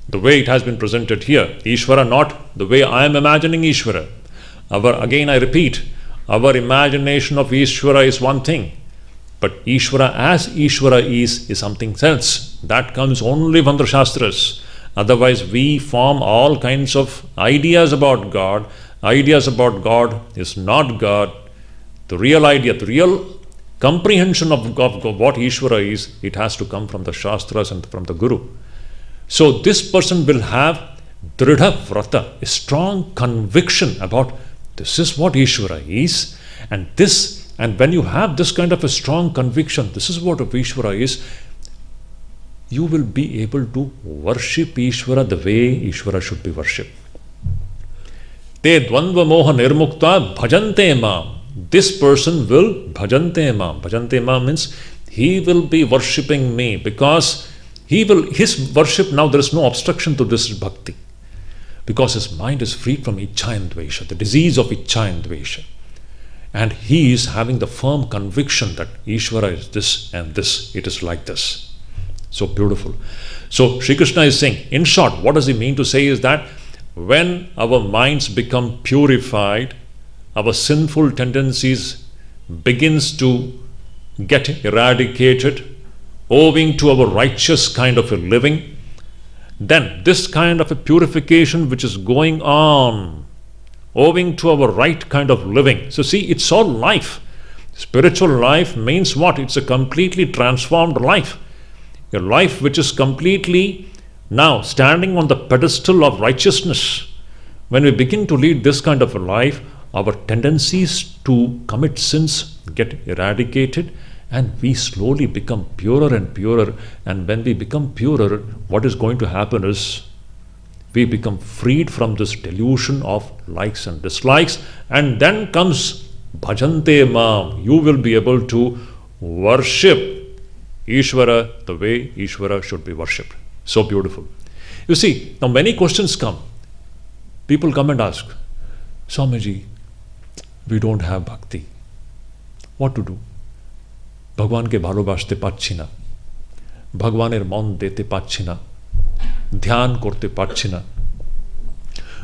the way it has been presented here. Ishvara not the way I am imagining Ishvara. Again I repeat, our imagination of Ishvara is one thing, but Ishvara as Ishvara is something else. That comes only from the Shastras. Otherwise we form all kinds of ideas about God. Ideas about God is not God. The real idea, the real comprehension of what Ishvara is, it has to come from the Shastras and from the Guru. So this person will have Dridha Vrata, a strong conviction about this is what Ishvara is, and when you have this kind of a strong conviction, this is what Ishvara is, you will be able to worship Ishvara the way Ishvara should be worshipped. Te dvandva moha nirmukta bhajante mam. This person will bhajante mam. Bhajante mam means he will be worshipping me, because his worship now, there is no obstruction to this bhakti, because his mind is freed from ichcha and dvesha, the disease of ichcha and dvesha, and he is having the firm conviction that Ishvara is this and this, it is like this. So beautiful. So Sri Krishna is saying, in short, what does he mean to say is that when our minds become purified, our sinful tendencies begins to get eradicated owing to our righteous kind of a living, then this kind of a purification which is going on owing to our right kind of living. So see, it's all life. Spiritual life means what? It's a completely transformed life. A life which is completely now standing on the pedestal of righteousness. When we begin to lead this kind of a life, our tendencies to commit sins get eradicated, and we slowly become purer and purer. And when we become purer, what is going to happen is we become freed from this delusion of likes and dislikes, and then comes bhajante mam. You will be able to worship Ishvara the way Ishvara should be worshipped. So beautiful. You see, now many questions come. People come and ask, Swamiji, we don't have bhakti. What to do? ভগবানকে ভালোবাসতে পারছি না, ভগবানের মন দিতে পারছি না, ধ্যান করতে পারছি না.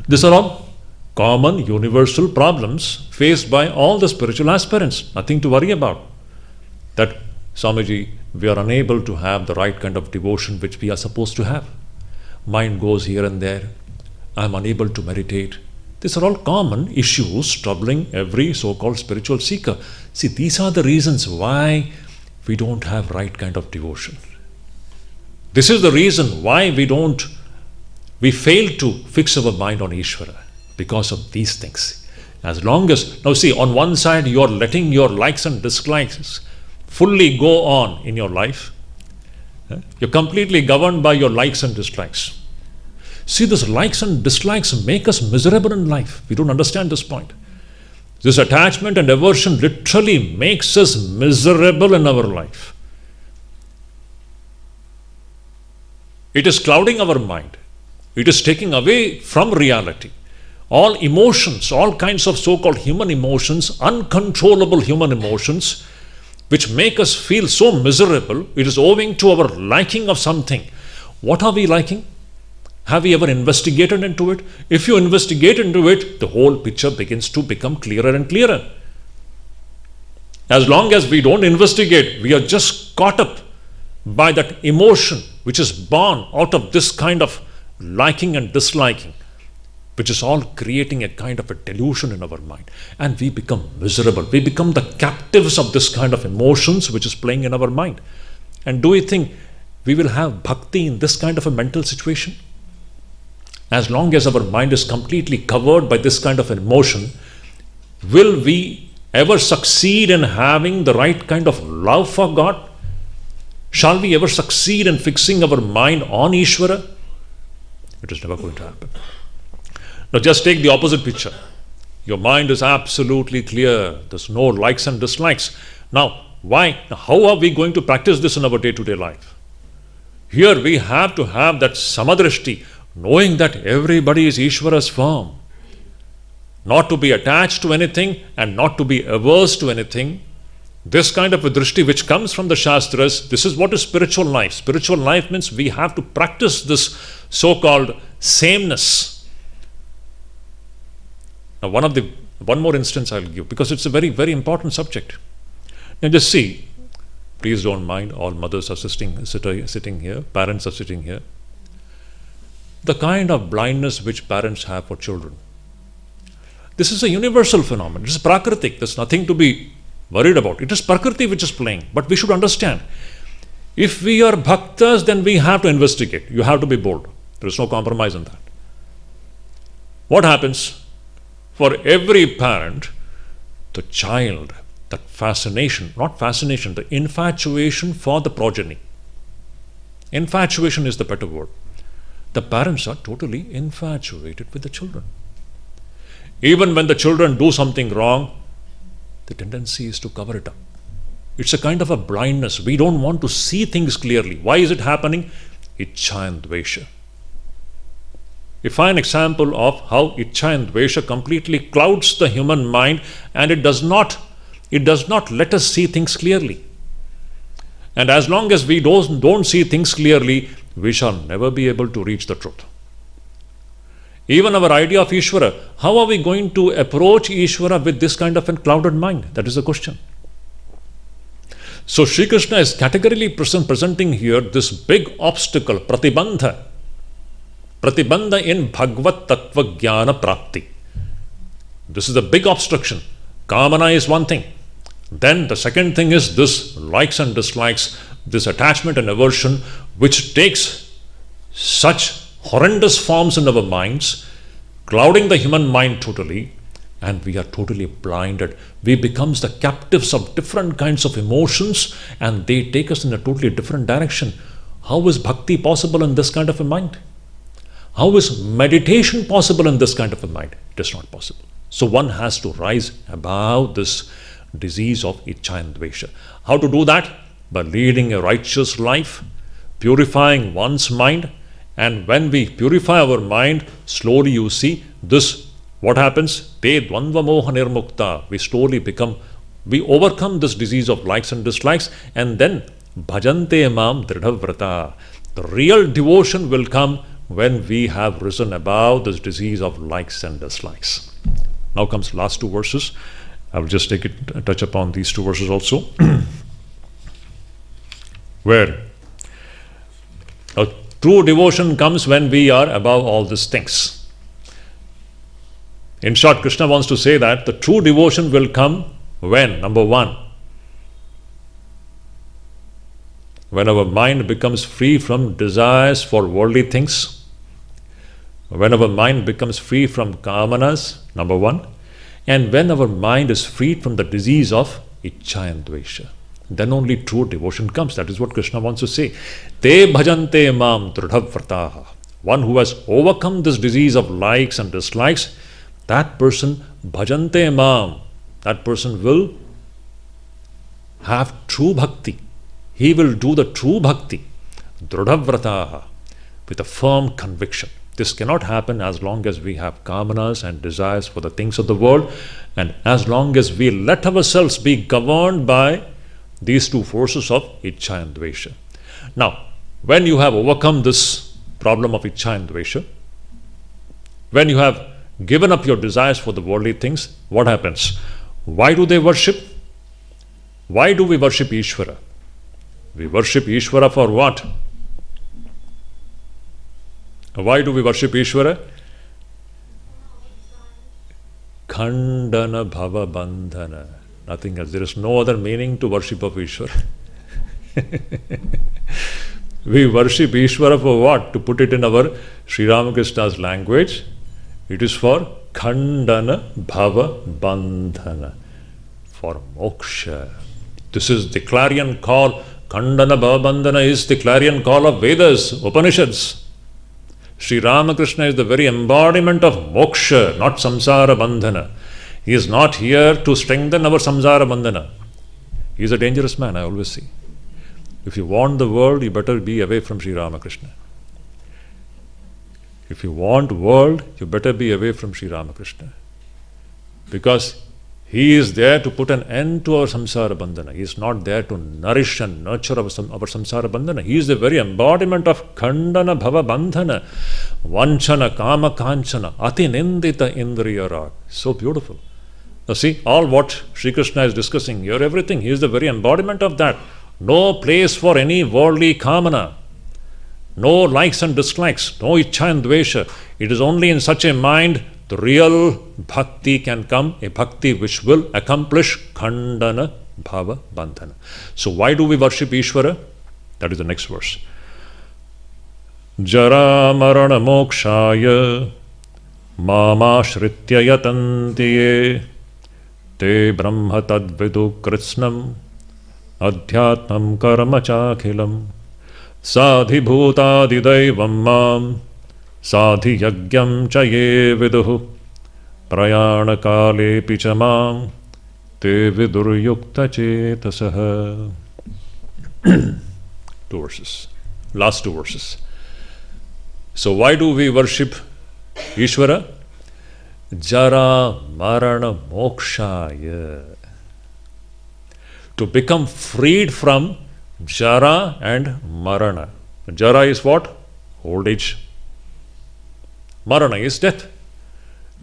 These are all common universal problems faced by all the spiritual aspirants. Nothing to worry about. That, Swamiji, we are unable to have the right kind of devotion which we are supposed to have. Mind goes here and there. I am unable to meditate. These are all common issues troubling every so-called spiritual seeker. See, these are the reasons why we don't have right kind of devotion. This is the reason why we fail to fix our mind on Ishvara, because of these things. As long as, now see, on one side you are letting your likes and dislikes fully go on in your life. You're completely governed by your likes and dislikes. See, these likes and dislikes make us miserable in life. We don't understand this point. This attachment and aversion literally makes us miserable in our life. It is clouding our mind. It is taking away from reality. All emotions, all kinds of so-called human emotions, uncontrollable human emotions, which make us feel so miserable, it is owing to our liking of something. What are we liking? Have we ever investigated into it? If you investigate into it, the whole picture begins to become clearer and clearer. As long as we don't investigate, we are just caught up by that emotion which is born out of this kind of liking and disliking, which is all creating a kind of a delusion in our mind. And we become miserable. We become the captives of this kind of emotions which is playing in our mind. And do we think we will have bhakti in this kind of a mental situation? As long as our mind is completely covered by this kind of emotion, will we ever succeed in having the right kind of love for God? Shall we ever succeed in fixing our mind on Ishvara? It is never going to happen. Now just take the opposite picture. Your mind is absolutely clear. There's no likes and dislikes. Now, why? How are we going to practice this in our day-to-day life? Here we have to have that samadrishti, knowing that everybody is Ishvara's form. Not to be attached to anything and not to be averse to anything. This kind of a drishti which comes from the Shastras, this is what is spiritual life. Spiritual life means we have to practice this so-called sameness. Now one more instance I'll give, because it's a very, very important subject. Now just see, please don't mind, all mothers are sitting here, parents are sitting here. The kind of blindness which parents have for children. This is a universal phenomenon. It is prakritik. There's nothing to be worried about. It is Prakriti which is playing. But we should understand, if we are bhaktas, then we have to investigate. You have to be bold. There is no compromise in that. What happens? For every parent, the child, that fascination, not fascination, the infatuation for the progeny. Infatuation is the better word. The parents are totally infatuated with the children. Even when the children do something wrong, the tendency is to cover it up. It's a kind of a blindness. We don't want to see things clearly. Why is it happening? Ichcha and dvesha. You find an example of how ichcha and dvesha completely clouds the human mind, and it does not let us see things clearly. And as long as we don't see things clearly, we shall never be able to reach the truth. Even our idea of Ishvara, how are we going to approach Ishvara with this kind of a clouded mind? That is the question. So Sri Krishna is categorically presenting here this big obstacle, pratibandha. Pratibandha in Bhagavad Tattva Jnana Prapti. This is the big obstruction. Kamana is one thing. Then the second thing is this likes and dislikes, this attachment and aversion, which takes such horrendous forms in our minds, clouding the human mind totally, and we are totally blinded. We become the captives of different kinds of emotions, and they take us in a totally different direction. How is bhakti possible in this kind of a mind? How is meditation possible in this kind of a mind? It is not possible. So one has to rise above this disease of ichcha and dvesha. How to do that? By leading a righteous life, purifying one's mind. And when we purify our mind, slowly you see this, what happens? Te dvandva moha nirmukta. We overcome this disease of likes and dislikes, and then bhajante mam dridhavrata. The real devotion will come when we have risen above this disease of likes and dislikes. Now comes last two verses. I will just touch upon these two verses also. Where true devotion comes when we are above all these things. In short, Krishna wants to say that the true devotion will come when, number one, when our mind becomes free from desires for worldly things, when our mind becomes free from kamanas, number one, and when our mind is freed from the disease of ichcha and dvesha. Then only true devotion comes. That is what Krishna wants to say. Te bhajante mam dridhavrataha. One who has overcome this disease of likes and dislikes, that person, bhajante mam, that person will have true bhakti. He will do the true bhakti, dridhavrataha, with a firm conviction. This cannot happen as long as we have kamanas and desires for the things of the world, and as long as we let ourselves be governed by these two forces of ichcha and dvesha. Now, when you have overcome this problem of ichcha and dvesha, when you have given up your desires for the worldly things, what happens? Why do they worship? Why do we worship Ishvara? We worship Ishvara for what? Why do we worship Ishvara? Khandana bhava bandhana. Nothing else. There is no other meaning to worship of Ishvara. We worship Ishvara for what? To put it in our Sri Ramakrishna's language, it is for Khandana Bhava Bandhana, for moksha. This is the clarion call. Khandana Bhava Bandhana is the clarion call of Vedas, Upanishads. Sri Ramakrishna is the very embodiment of moksha, not samsara bandhana. He is not here to strengthen our samsara bandhana. He is a dangerous man, I always see. If you want the world, you better be away from Sri Ramakrishna. If you want world, you better be away from Sri Ramakrishna. Because he is there to put an end to our samsara bandhana. He is not there to nourish and nurture our samsara bandhana. He is the very embodiment of khandana bhava bandhana, vanchana kama kanchana, ati nindita indriya rag. So beautiful. Now see, all what Sri Krishna is discussing here, everything, he is the very embodiment of that. No place for any worldly kamana. No likes and dislikes, no ichcha and dvesha. It is only in such a mind the real bhakti can come, a bhakti which will accomplish khandana bhava bandhana. So why do we worship Ishvara? That is the next verse. Jara marana mokshaya mamashritya yatantiye te brahma tadvidu kritsnam adhyatmam karma chakhilam sadhibhutadidaivam mam sadhiyagyam cha ye viduhu prayanakale picha mam te viduryukta chetasaha. Two verses. Last two verses. So why do we worship Ishvara? Jara marana mokshaya. To become freed from Jara and Marana. Jara is what? Old age. Marana is death.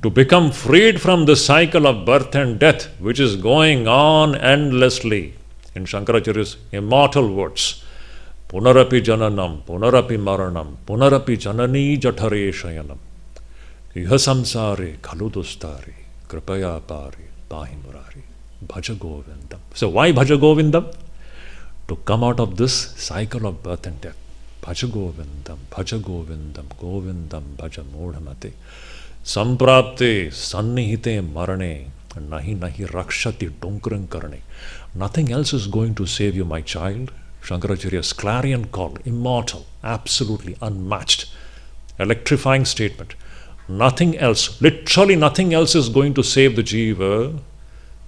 To become freed from the cycle of birth and death, which is going on endlessly. In Shankaracharya's immortal words, Punarapi jananam, punarapi maranam, punarapi janani jathare shayanam, iha samsare khaludustari, kripaya pari, pahi murari, bhaja govindam. So why bhaja govindam? To come out of this cycle of birth and death. Bhaja govindam, govindam, bhaja modhamate. Samprapte sannihite marane, nahi rakshati dunkran karane. Nothing else is going to save you, my child. Shankaracharya's clarion call, immortal, absolutely unmatched, electrifying statement. Nothing else, literally nothing else is going to save the jiva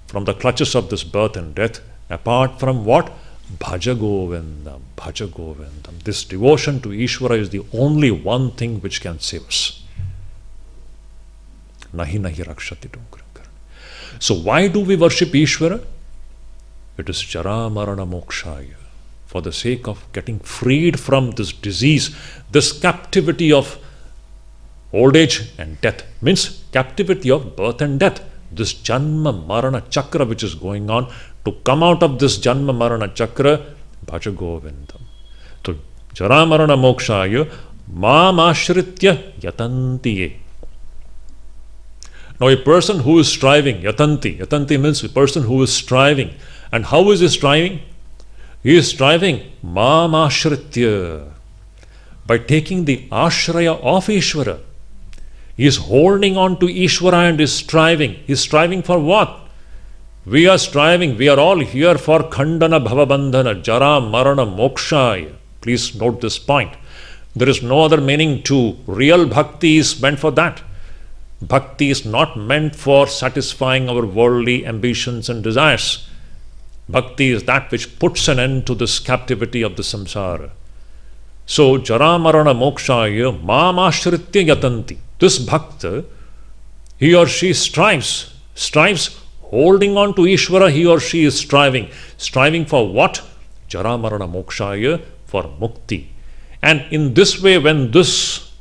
from the clutches of this birth and death, apart from what? Bhaja govindam, bhaja govindam. This devotion to Ishvara is the only one thing which can save us. Nahi rakshati dunkran. So why do we worship Ishvara? It is jara marana mokshaya. For the sake of getting freed from this disease, this captivity of old age and death. Means captivity of birth and death. This janma marana chakra which is going on. To come out of this janma marana chakra, bhaja govindam. So jara marana mokshaya mam ashritya yatantiye. Now a person who is striving, yatanti means a person who is striving. And how is he striving? He is striving mam ashritya, by taking the ashraya of Ishvara. He is holding on to Ishvara and is striving. He is striving for what? We are striving, we are all here for khandana bhava bandhana, jara marana mokshaya. Please note this point. There is no other meaning to real bhakti is meant for that. Bhakti is not meant for satisfying our worldly ambitions and desires. Bhakti is that which puts an end to this captivity of the samsara. So, jara marana mokshaya mam ashritya yatanti. This bhakta, he or she strives, holding on to Ishvara, he or she is striving. Striving for what? Jara marana mokshaya, for mukti. And in this way, when this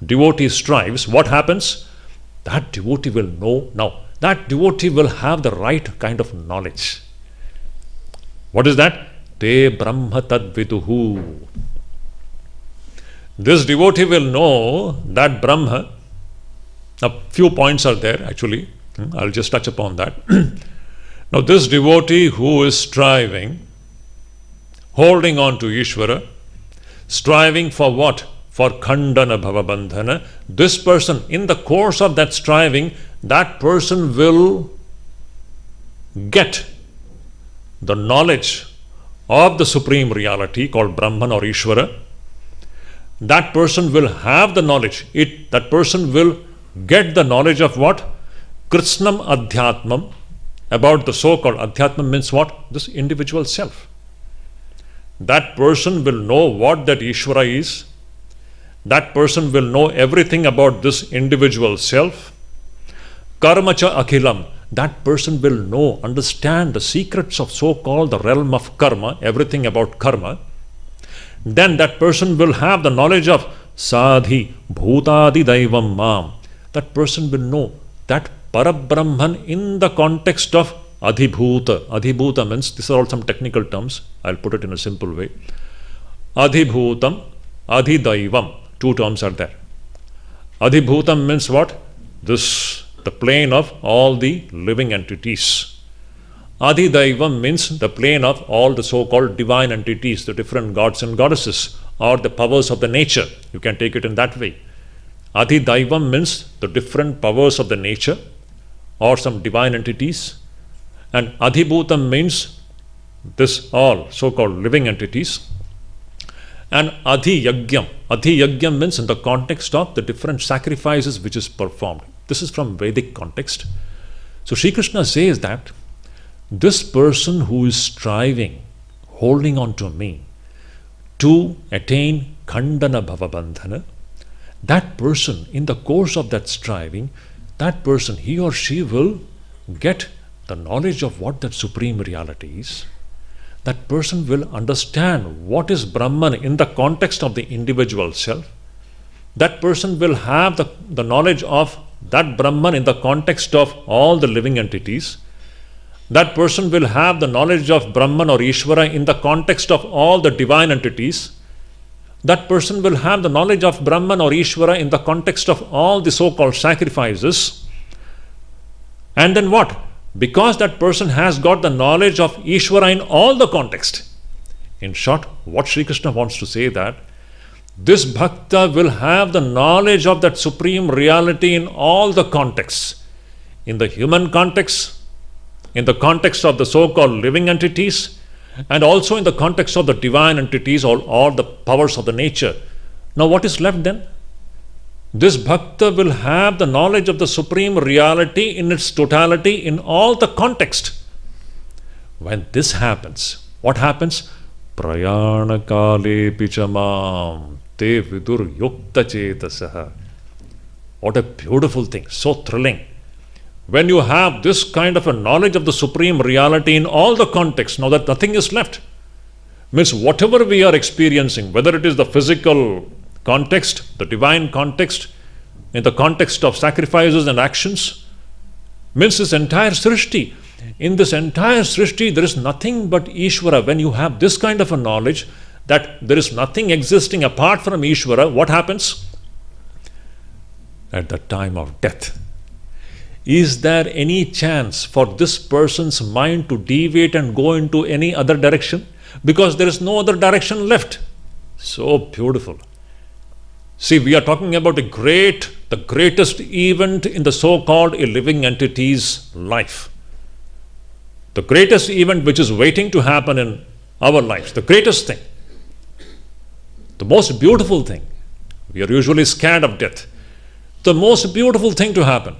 devotee strives, what happens? That devotee will know. Now, that devotee will have the right kind of knowledge. What is that? Te brahma tadviduhu. This devotee will know that Brahma. A few points are there actually. I'll just touch upon that. Now this devotee who is striving, holding on to Ishvara, striving for what? For khandana bhava bandhana. This person, in the course of that striving, that person will get the knowledge of the supreme reality called Brahman or Ishvara. That person will have the knowledge. That person will get the knowledge of what? Krishnam Adhyatmam, about the so-called Adhyatmam means what? This individual self. That person will know what that Ishvara is. That person will know everything about this individual self. Karmacha Akhilam, that person will know, understand the secrets of so-called the realm of karma, everything about karma. Then that person will have the knowledge of Sadhi Bhutadi Daivam Mam. That person will know that Parabrahman in the context of Adhibhuta. Adhibhuta means, these are all some technical terms, I'll put it in a simple way. Adhibhutam, Adhidaivam, two terms are there. Adhibhutam means what? This, the plane of all the living entities. Adhidaivam means the plane of all the so-called divine entities, the different gods and goddesses, or the powers of the nature. You can take it in that way. Adhidaivam means the different powers of the nature, or some divine entities. And Adhibhutam means this all so-called living entities. And Adhyagyam. Adhyagyam means in the context of the different sacrifices which is performed. This is from Vedic context. So Sri Krishna says that this person who is striving, holding on to me, to attain Khandana Bhavabandhana, that person, in the course of that striving, that person, he or she will get the knowledge of what that supreme reality is. That person will understand what is Brahman in the context of the individual self. That person will have the knowledge of that Brahman in the context of all the living entities. That person will have the knowledge of Brahman or Ishvara in the context of all the divine entities. That person will have the knowledge of Brahman or Ishvara in the context of all the so-called sacrifices. And then what? Because that person has got the knowledge of Ishvara in all the context. In short, what Sri Krishna wants to say that this bhakta will have the knowledge of that supreme reality in all the contexts. In the human context, in the context of the so-called living entities, and also in the context of the divine entities or the powers of the nature. Now what is left then? This bhakta will have the knowledge of the supreme reality in its totality in all the context. When this happens, what happens? Prayana kale pichamam te vidur yukta chetasaha. What a beautiful thing, so thrilling. When you have this kind of a knowledge of the supreme reality in all the contexts, now that nothing is left, means whatever we are experiencing, whether it is the physical context, the divine context, in the context of sacrifices and actions, means this entire Srishti. In this entire Srishti, there is nothing but Ishvara. When you have this kind of a knowledge that there is nothing existing apart from Ishvara, what happens? At the time of death, is there any chance for this person's mind to deviate and go into any other direction? Because there is no other direction left. So beautiful. See, we are talking about the greatest event in the so-called a living entity's life. The greatest event which is waiting to happen in our lives. The greatest thing. The most beautiful thing. We are usually scared of death. The most beautiful thing to happen.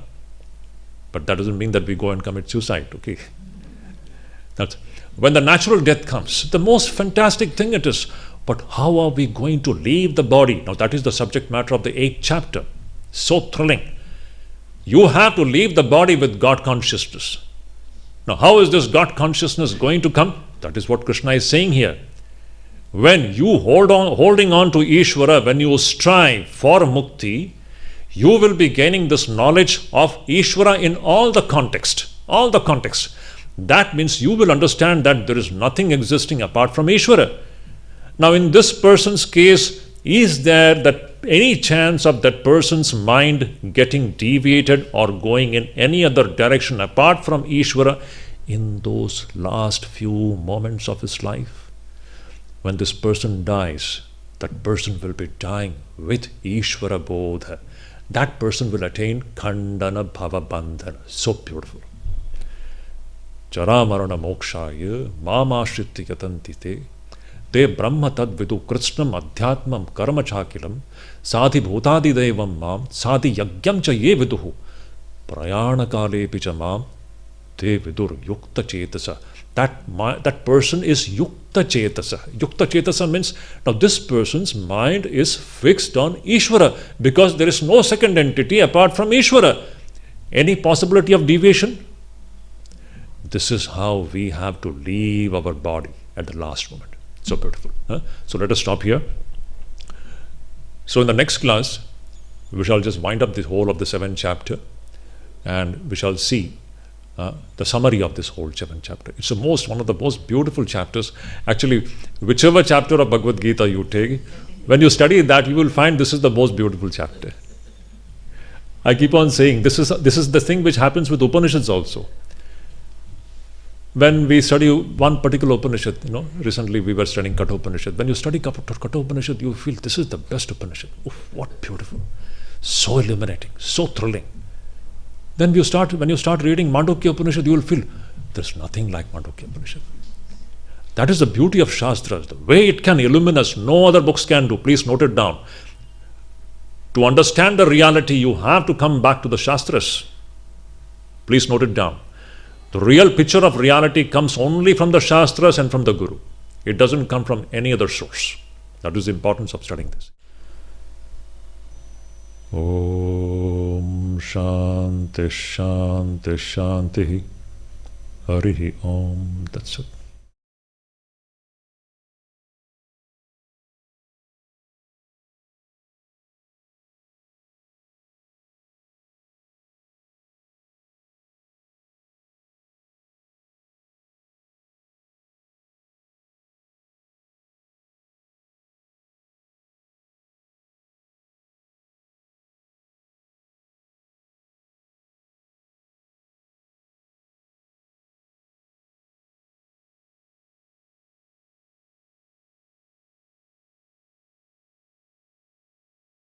But that doesn't mean that we go and commit suicide, okay? That's when the natural death comes, the most fantastic thing it is. But how are we going to leave the body? Now that is the subject matter of the 8th chapter. So thrilling. You have to leave the body with God consciousness. Now how is this God consciousness going to come? That is what Krishna is saying here. When you holding on to Ishvara, when you strive for mukti, you will be gaining this knowledge of Ishvara in all the context. All the context. That means you will understand that there is nothing existing apart from Ishvara. Now in this person's case, is there that any chance of that person's mind getting deviated or going in any other direction apart from Ishvara in those last few moments of his life? When this person dies, that person will be dying with Ishvara Bodha. That person will attain Khandana Bhava Bandhana. So beautiful. Jara Marana Mokshaya Mama Shritti Yatantite Te Brahma Tad Vidu Krishnam Adhyatmam Karma Chakilam Sadhi Bhutadi Devam Mam Sadhi Yagyam Cha Ye Viduhu. prayana kale pichamam te vidur yukta chetasa. That person is yukta chetasa. Yukta chetasa means now this person's mind is fixed on Ishvara because there is no second entity apart from Ishvara. Any possibility of deviation? This is how we have to leave our body at the last moment. So beautiful. Huh? So let us stop here. So in the next class, we shall just wind up the whole of the 7th chapter and we shall see the summary of this whole 7th chapter. It's one of the most beautiful chapters. Actually, whichever chapter of Bhagavad Gita you take, when you study that, you will find this is the most beautiful chapter. I keep on saying this is the thing which happens with Upanishads also. When we study one particular Upanishad, recently we were studying Katha Upanishad. When you study Katha Upanishad, you feel this is the best Upanishad. Oof, what beautiful. So illuminating, so thrilling. Then when you start reading Mandukya Upanishad, you will feel there's nothing like Mandukya Upanishad. That is the beauty of Shastras. The way it can illumine us, no other books can do. Please note it down. To understand the reality, you have to come back to the Shastras. Please note it down. The real picture of reality comes only from the Shastras and from the Guru. It doesn't come from any other source. That is the importance of studying this. Om Shanti Shanti Shanti Harihi Om Tat Sat.